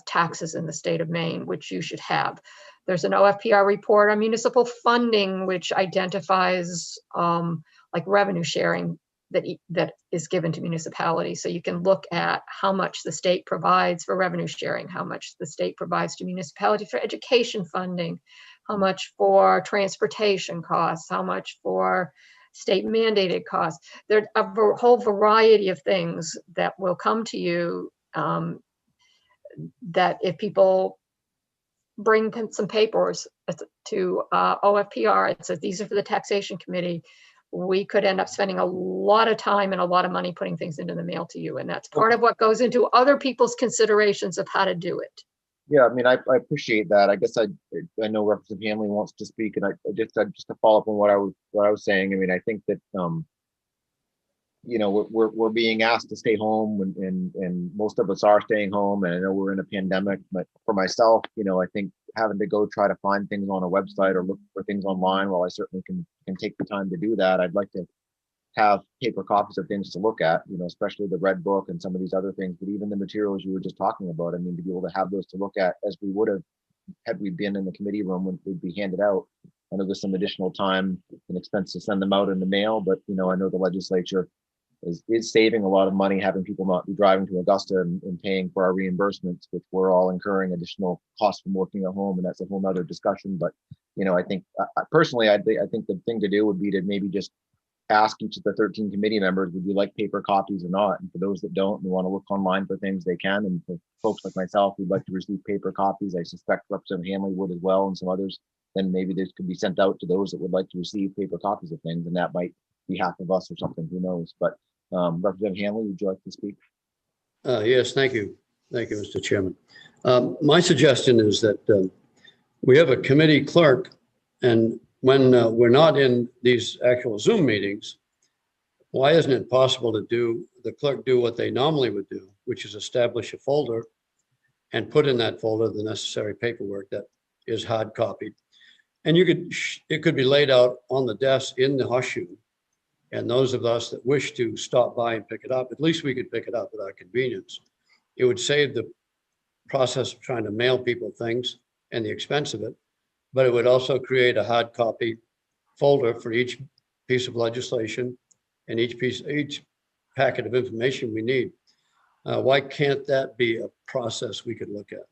taxes in the state of Maine, which you should have. There's an OFPR report on municipal funding, which identifies like revenue sharing that is given to municipalities. So you can look at how much the state provides for revenue sharing, how much the state provides to municipalities for education funding, how much for transportation costs, how much for state mandated costs. There's a whole variety of things that will come to you that if people bring some papers to OFPR, it says these are for the Taxation Committee, we could end up spending a lot of time and a lot of money putting things into the mail to you. And that's part of what goes into other people's considerations of how to do it.
Yeah, I mean, I appreciate that. I guess I know Representative Hanley wants to speak, and I just to follow up on what I was saying. I mean, I think that we're being asked to stay home, and most of us are staying home. And I know we're in a pandemic, but for myself, I think having to go try to find things on a website or look for things online, while I certainly can take the time to do that, I'd like to have paper copies of things to look at, especially the Red Book and some of these other things, but even the materials you were just talking about. I mean, to be able to have those to look at as we would have had we been in the committee room when they'd be handed out. I know there's some additional time and expense to send them out in the mail, but I know the legislature is saving a lot of money having people not be driving to Augusta and paying for our reimbursements, which we're all incurring additional costs from working at home, and that's a whole nother discussion. But I think personally, I think the thing to do would be to maybe just ask each of the 13 committee members, would you like paper copies or not? And for those that don't and want to look online for things, they can. And for folks like myself who'd like to receive paper copies, I suspect Representative Hanley would as well, and some others, then maybe this could be sent out to those that would like to receive paper copies of things, and that might be half of us or something, who knows? But Representative Hanley, would you like to speak?
Yes, thank you. Thank you, Mr. Chairman. My suggestion is that we have a committee clerk, and when we're not in these actual Zoom meetings, why isn't it possible to do the clerk do what they normally would do, which is establish a folder and put in that folder the necessary paperwork that is hard copied. And it could be laid out on the desk in the horseshoe. And those of us that wish to stop by and pick it up, at least we could pick it up at our convenience. It would save the process of trying to mail people things and the expense of it, but it would also create a hard copy folder for each piece of legislation and each packet of information we need. Why can't that be a process we could look at?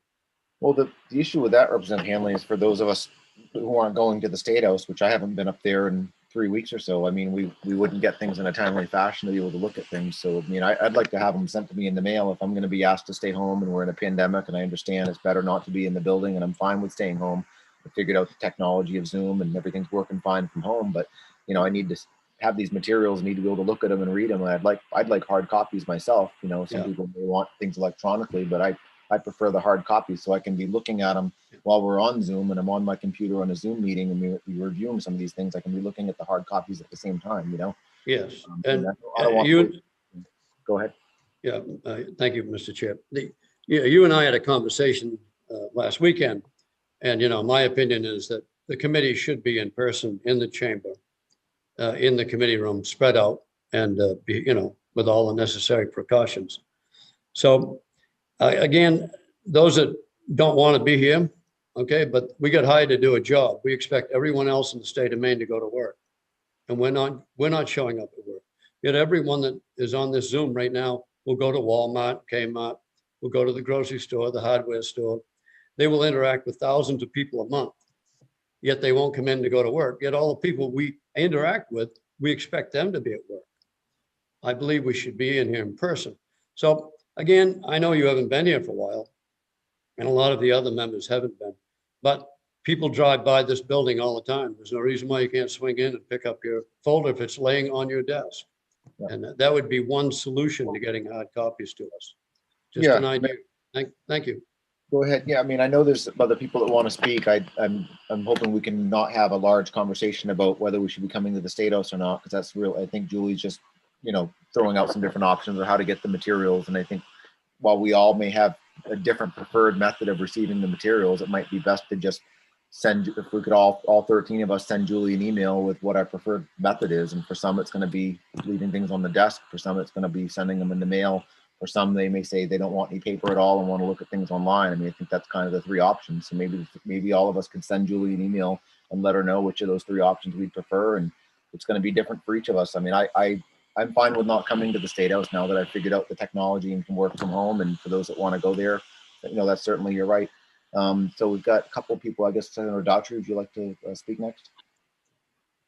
Well, the issue with that, Representative Hanley, is for those of us who aren't going to the State House, which I haven't been up there in 3 weeks or so. I mean, we wouldn't get things in a timely fashion to be able to look at things. So, I mean, I'd like to have them sent to me in the mail if I'm going to be asked to stay home and we're in a pandemic, and I understand it's better not to be in the building, and I'm fine with staying home. I figured out the technology of Zoom and everything's working fine from home, but I need to have these materials, need to be able to look at them and read them. And I'd like hard copies myself. Some people may want things electronically, but I prefer the hard copies so I can be looking at them while we're on Zoom and I'm on my computer on a Zoom meeting and we're reviewing some of these things. I can be looking at the hard copies at the same time,
Yes.
And go ahead.
Yeah, thank you, Mr. Chair. You and I had a conversation last weekend, and my opinion is that the committee should be in person in the chamber, in the committee room, spread out, and with all the necessary precautions. So again, those that don't want to be here, okay, but we got hired to do a job. We expect everyone else in the state of Maine to go to work, and we're not showing up at work. Yet everyone that is on this Zoom right now will go to Walmart, Kmart, will go to the grocery store, the hardware store. They will interact with thousands of people a month, yet they won't come in to go to work. Yet all the people we interact with, we expect them to be at work. I believe we should be in here in person. So again, I know you haven't been here for a while, and a lot of the other members haven't been, but people drive by this building all the time. There's no reason why you can't swing in and pick up your folder if it's laying on your desk.
Yeah.
And that would be one solution to getting hard copies to us. Just
Yeah.
an idea. Thank you.
Go ahead. Yeah, I mean, I know there's other people that want to speak. I'm hoping we can not have a large conversation about whether we should be coming to the State House or not, because that's real. I think Julie's just, you know, throwing out some different options or how to get the materials. And I think while we all may have a different preferred method of receiving the materials, it might be best to just send, if we could all 13 of us send Julie an email with what our preferred method is. And for some, it's going to be leaving things on the desk. For some, it's going to be sending them in the mail. For some, they may say they don't want any paper at all and want to look at things online. I mean, I think that's kind of the three options. So maybe all of us could send Julie an email and let her know which of those three options we prefer. And it's going to be different for each of us. I mean, I'm fine with not coming to the State House now that I've figured out the technology and can work from home. And for those that want to go there, you know, that's certainly your right. So we've got a couple of people, I guess, Senator Daughtry, would you like to speak next?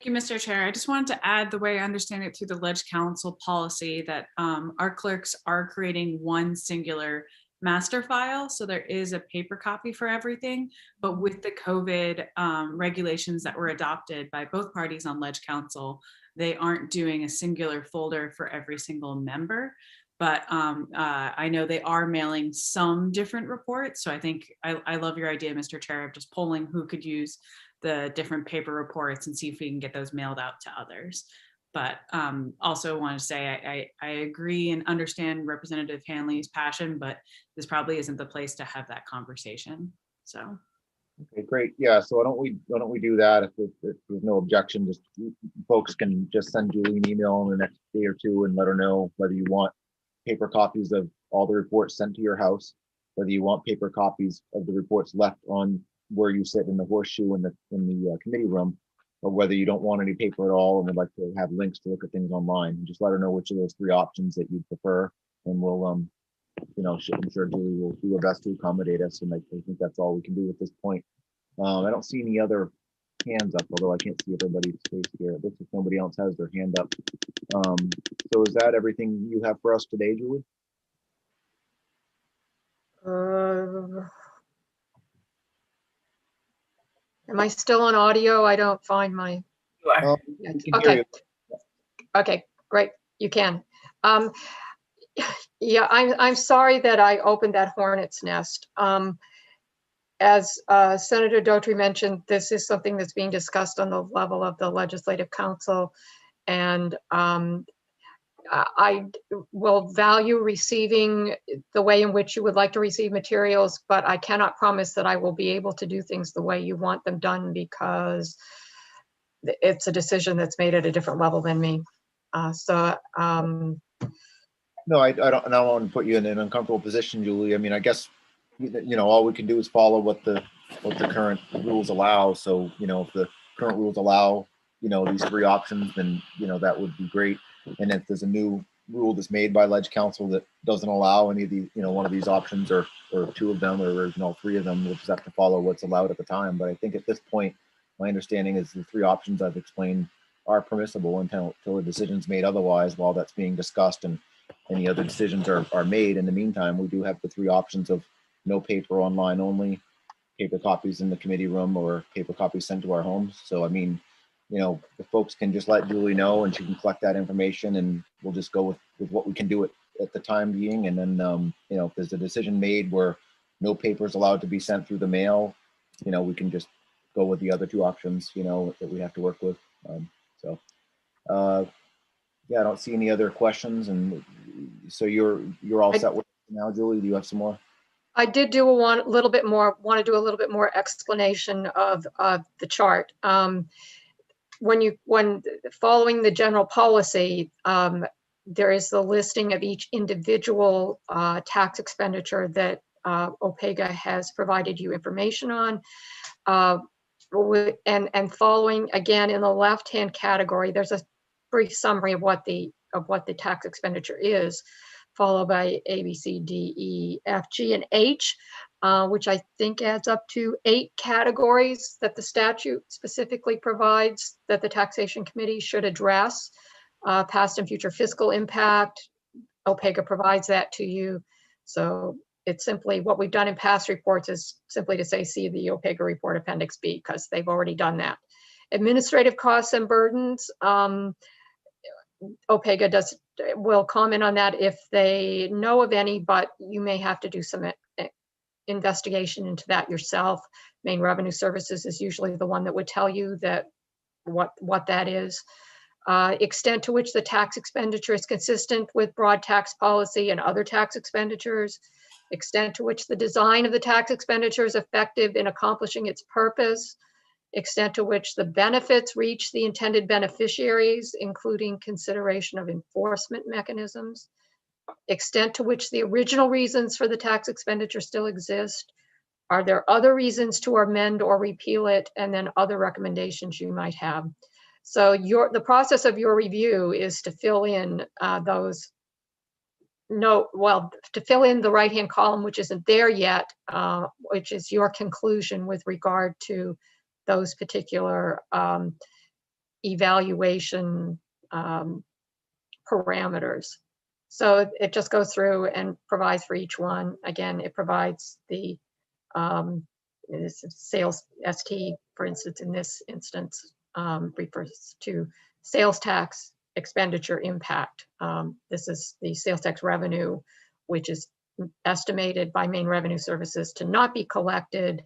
Thank you, Mr. Chair. I just wanted to add the way I understand it through the Ledge Council policy that our clerks are creating one singular master file. So there is a paper copy for everything, but with the COVID regulations that were adopted by both parties on Ledge Council, they aren't doing a singular folder for every single member. But I know they are mailing some different reports. So I think I love your idea, Mr. Chair, of just polling who could use the different paper reports and see if we can get those mailed out to others. But also want to say I agree and understand Representative Hanley's passion, but this probably isn't the place to have that conversation. So.
Okay, great. Yeah, so why don't we do that? If there's no objection, just folks can just send Julie an email in the next day or two and let her know whether you want paper copies of all the reports sent to your house, whether you want paper copies of the reports left on where you sit in the horseshoe in the committee room, or whether you don't want any paper at all and would like to have links to look at things online. Just let her know which of those three options that you prefer, and we'll you know, I'm sure Julie will do her best to accommodate us, and I think that's all we can do at this point. I don't see any other hands up, although I can't see everybody's face here. It looks like nobody else has their hand up. So is that everything you have for us today, Julie?
Am I still on audio? I don't find my. Okay. Okay, great. You can. Yeah, I'm sorry that I opened that hornet's nest. As Senator Daughtry mentioned, this is something that's being discussed on the level of the Legislative Council, and I will value receiving the way in which you would like to receive materials, but I cannot promise that I will be able to do things the way you want them done, because it's a decision that's made at a different level than me.
No, I don't want to put you in an uncomfortable position, Julie. I mean, I guess, you know, all we can do is follow what the current rules allow. So, you know, if the current rules allow, you know, these three options, then, you know, that would be great. And if there's a new rule that's made by Ledge Council that doesn't allow any of the, you know, one of these options or two of them, or, you know, three of them, we'll just have to follow what's allowed at the time. But I think at this point, my understanding is the three options I've explained are permissible until a decision's made otherwise, while that's being discussed and any other decisions are made. In the meantime, we do have the three options of no paper, online only, paper copies in the committee room, or paper copies sent to our homes. So, I mean, you know, the folks can just let Julie know and she can collect that information, and we'll just go with what we can do at the time being. And then, you know, if there's a decision made where no paper is allowed to be sent through the mail, you know, we can just go with the other two options, you know, that we have to work with. Yeah, I don't see any other questions. And so you're all set with it now, Julie? Do you have some more?
I did do want to do a little bit more explanation of the chart. When following the general policy, there is the listing of each individual tax expenditure that OPEGA has provided you information on. And following, again, in the left-hand category, there's a brief summary of what the of what the tax expenditure is, followed by A, B, C, D, E, F, G, and H, which I think adds up to 8 categories that the statute specifically provides that the taxation committee should address. Past and future fiscal impact, OPEGA provides that to you. So it's simply what we've done in past reports is simply to say, see the OPEGA report Appendix B, because they've already done that. Administrative costs and burdens, OPEGA will comment on that if they know of any, but you may have to do some investigation into that yourself. Maine Revenue Services is usually the one that would tell you that what that is. Extent to which the tax expenditure is consistent with broad tax policy and other tax expenditures. Extent to which the design of the tax expenditure is effective in accomplishing its purpose. Extent to which the benefits reach the intended beneficiaries, including consideration of enforcement mechanisms. Extent to which the original reasons for the tax expenditure still exist. Are there other reasons to amend or repeal it? And then other recommendations you might have. So the process of your review is to fill in to fill in the right-hand column, which isn't there yet, which is your conclusion with regard to those particular evaluation parameters. So it just goes through and provides for each one. Again, it provides the sales ST, for instance, in this instance, refers to sales tax expenditure impact. This is the sales tax revenue, which is estimated by Maine Revenue Services to not be collected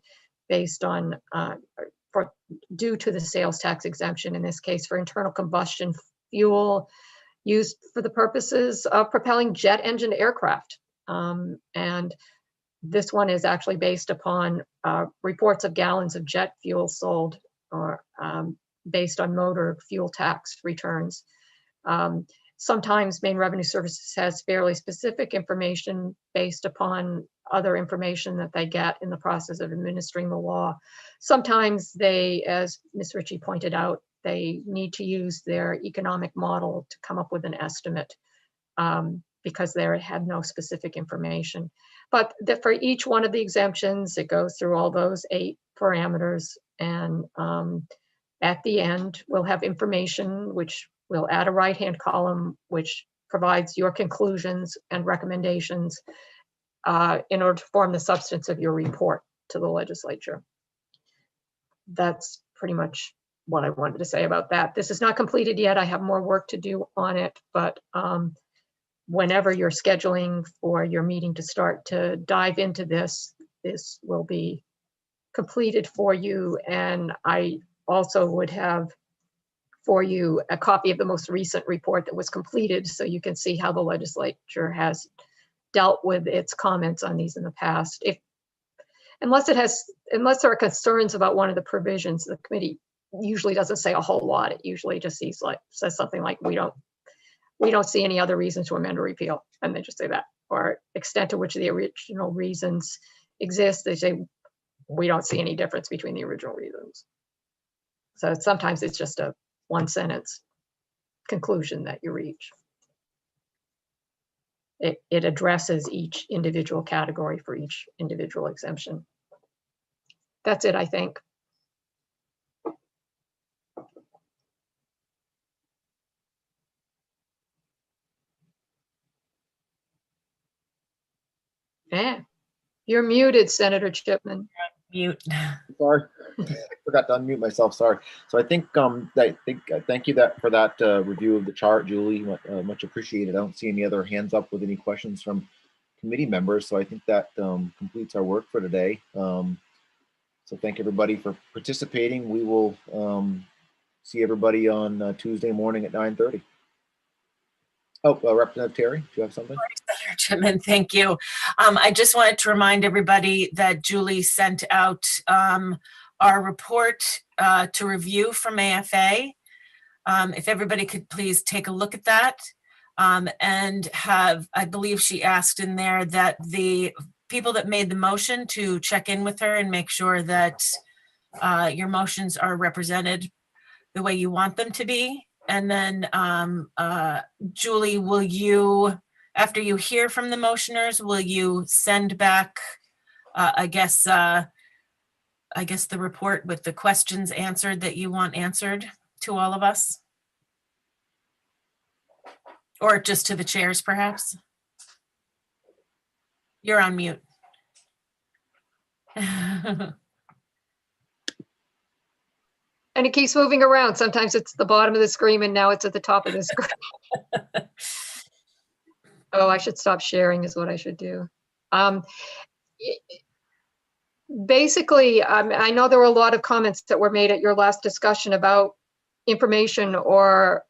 based on due to the sales tax exemption, in this case for internal combustion fuel used for the purposes of propelling jet engine aircraft. And this one is actually based upon reports of gallons of jet fuel sold, or based on motor fuel tax returns. Sometimes Maine Revenue Services has fairly specific information based upon other information that they get in the process of administering the law. Sometimes they, as Ms. Ritchie pointed out, they need to use their economic model to come up with an estimate because they had no specific information. But for each one of the exemptions, it goes through all those 8 parameters, and at the end, we'll have information which we'll add a right-hand column which provides your conclusions and recommendations in order to form the substance of your report to the legislature. That's pretty much what I wanted to say about that. This is not completed yet. I have more work to do on it, but whenever you're scheduling for your meeting to start to dive into this, this will be completed for you. And I also would have for you a copy of the most recent report that was completed, so you can see how the legislature has dealt with its comments on these in the past. Unless there are concerns about one of the provisions, the committee usually doesn't say a whole lot. It usually just says something like, we don't see any other reasons to amend or repeal, and they just say that. Or extent to which the original reasons exist, they say, we don't see any difference between the original reasons. So sometimes it's just a one-sentence conclusion that you reach. It addresses each individual category for each individual exemption. That's it, I think. Yeah, you're muted, Senator Chipman.
Mute.
Sorry, I forgot to unmute myself. Sorry. So I think thank you for that review of the chart, Julie. Much appreciated. I don't see any other hands up with any questions from committee members. So I think that completes our work for today. So thank everybody for participating. We will see everybody on Tuesday morning at 9:30. Oh, Representative Terry, do you have something?
Senator Chipman, thank you. I just wanted to remind everybody that Julie sent out our report to review from AFA. If everybody could please take a look at that and I believe she asked in there that the people that made the motion to check in with her and make sure that your motions are represented the way you want them to be. And then Julie, will you, after you hear from the motioners, will you send back, I guess the report with the questions answered that you want answered to all of us? Or just to the chairs, perhaps? You're on mute.
And it keeps moving around. Sometimes it's the bottom of the screen and now it's at the top of the screen. Oh, I should stop sharing is what I should do. Basically, I know there were a lot of comments that were made at your last discussion about information or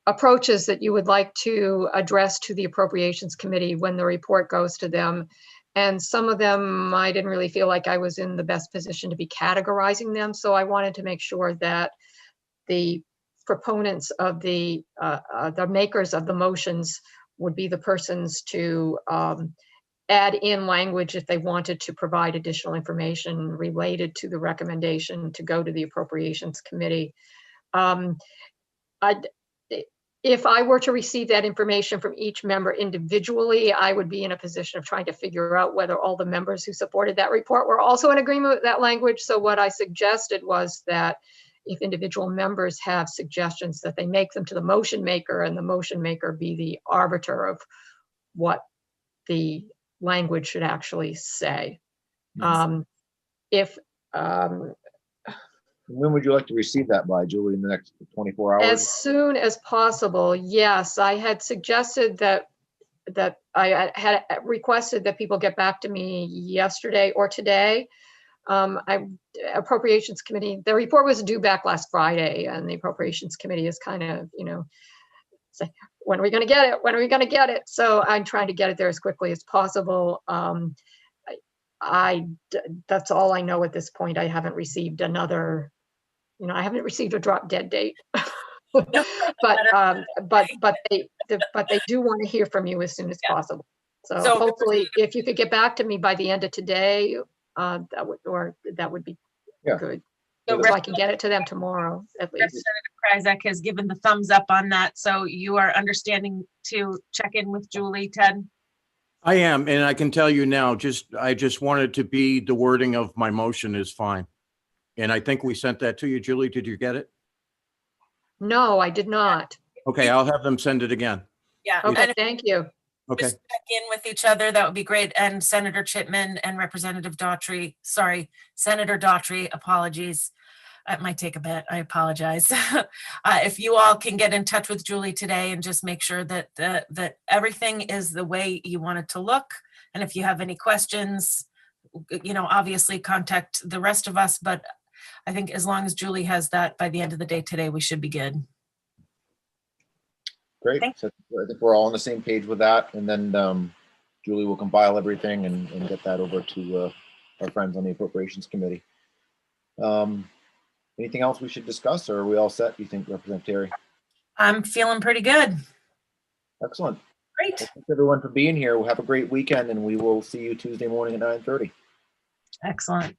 approaches that you would like to address to the Appropriations Committee when the report goes to them. And some of them, I didn't really feel like I was in the best position to be categorizing them. So I wanted to make sure that the proponents of the makers of the motions would be the persons to add in language if they wanted to provide additional information related to the recommendation to go to the Appropriations Committee. If I were to receive that information from each member individually, I would be in a position of trying to figure out whether all the members who supported that report were also in agreement with that language. So what I suggested was that if individual members have suggestions, that they make them to the motion maker and the motion maker be the arbiter of what the language should actually say.
When would you like to receive that by, Julie, in the next 24 hours?
As soon as possible, yes. I had suggested that I had requested that people get back to me yesterday or today. Appropriations Committee, the report was due back last Friday, and the Appropriations Committee is kind of, say, when are we going to get it? When are we going to get it? So I'm trying to get it there as quickly as possible. That's all I know at this point. I haven't received another, I haven't received a drop dead date. but they do want to hear from you as soon as possible. So hopefully, if you could get back to me by the end of today, that would be good. So I can get it to them tomorrow at least.
Representative Kryzak has given the thumbs up on that. So you are understanding to check in with Julie, Ted?
I am, and I can tell you now, I just wanted to be the wording of my motion is fine. And I think we sent that to you, Julie. Did you get it?
No, I did not.
Okay, I'll have them send it again.
Yeah.
Okay, thank you.
Okay.
Just check in with each other. That would be great. And Senator Chipman and Representative Daughtry, Senator Daughtry, apologies. It might take a bit. I apologize. If you all can get in touch with Julie today and just make sure that that everything is the way you want it to look. And if you have any questions, obviously contact the rest of us. But I think as long as Julie has that by the end of the day today, we should be good.
Great. So I think we're all on the same page with that. And then Julie will compile everything and get that over to our friends on the Appropriations Committee. Anything else we should discuss, or are we all set, you think, Representative Terry?
I'm feeling pretty good.
Excellent.
Great.
Well, thanks everyone for being here. We'll have a great weekend, and we will see you Tuesday morning at 9:30.
Excellent.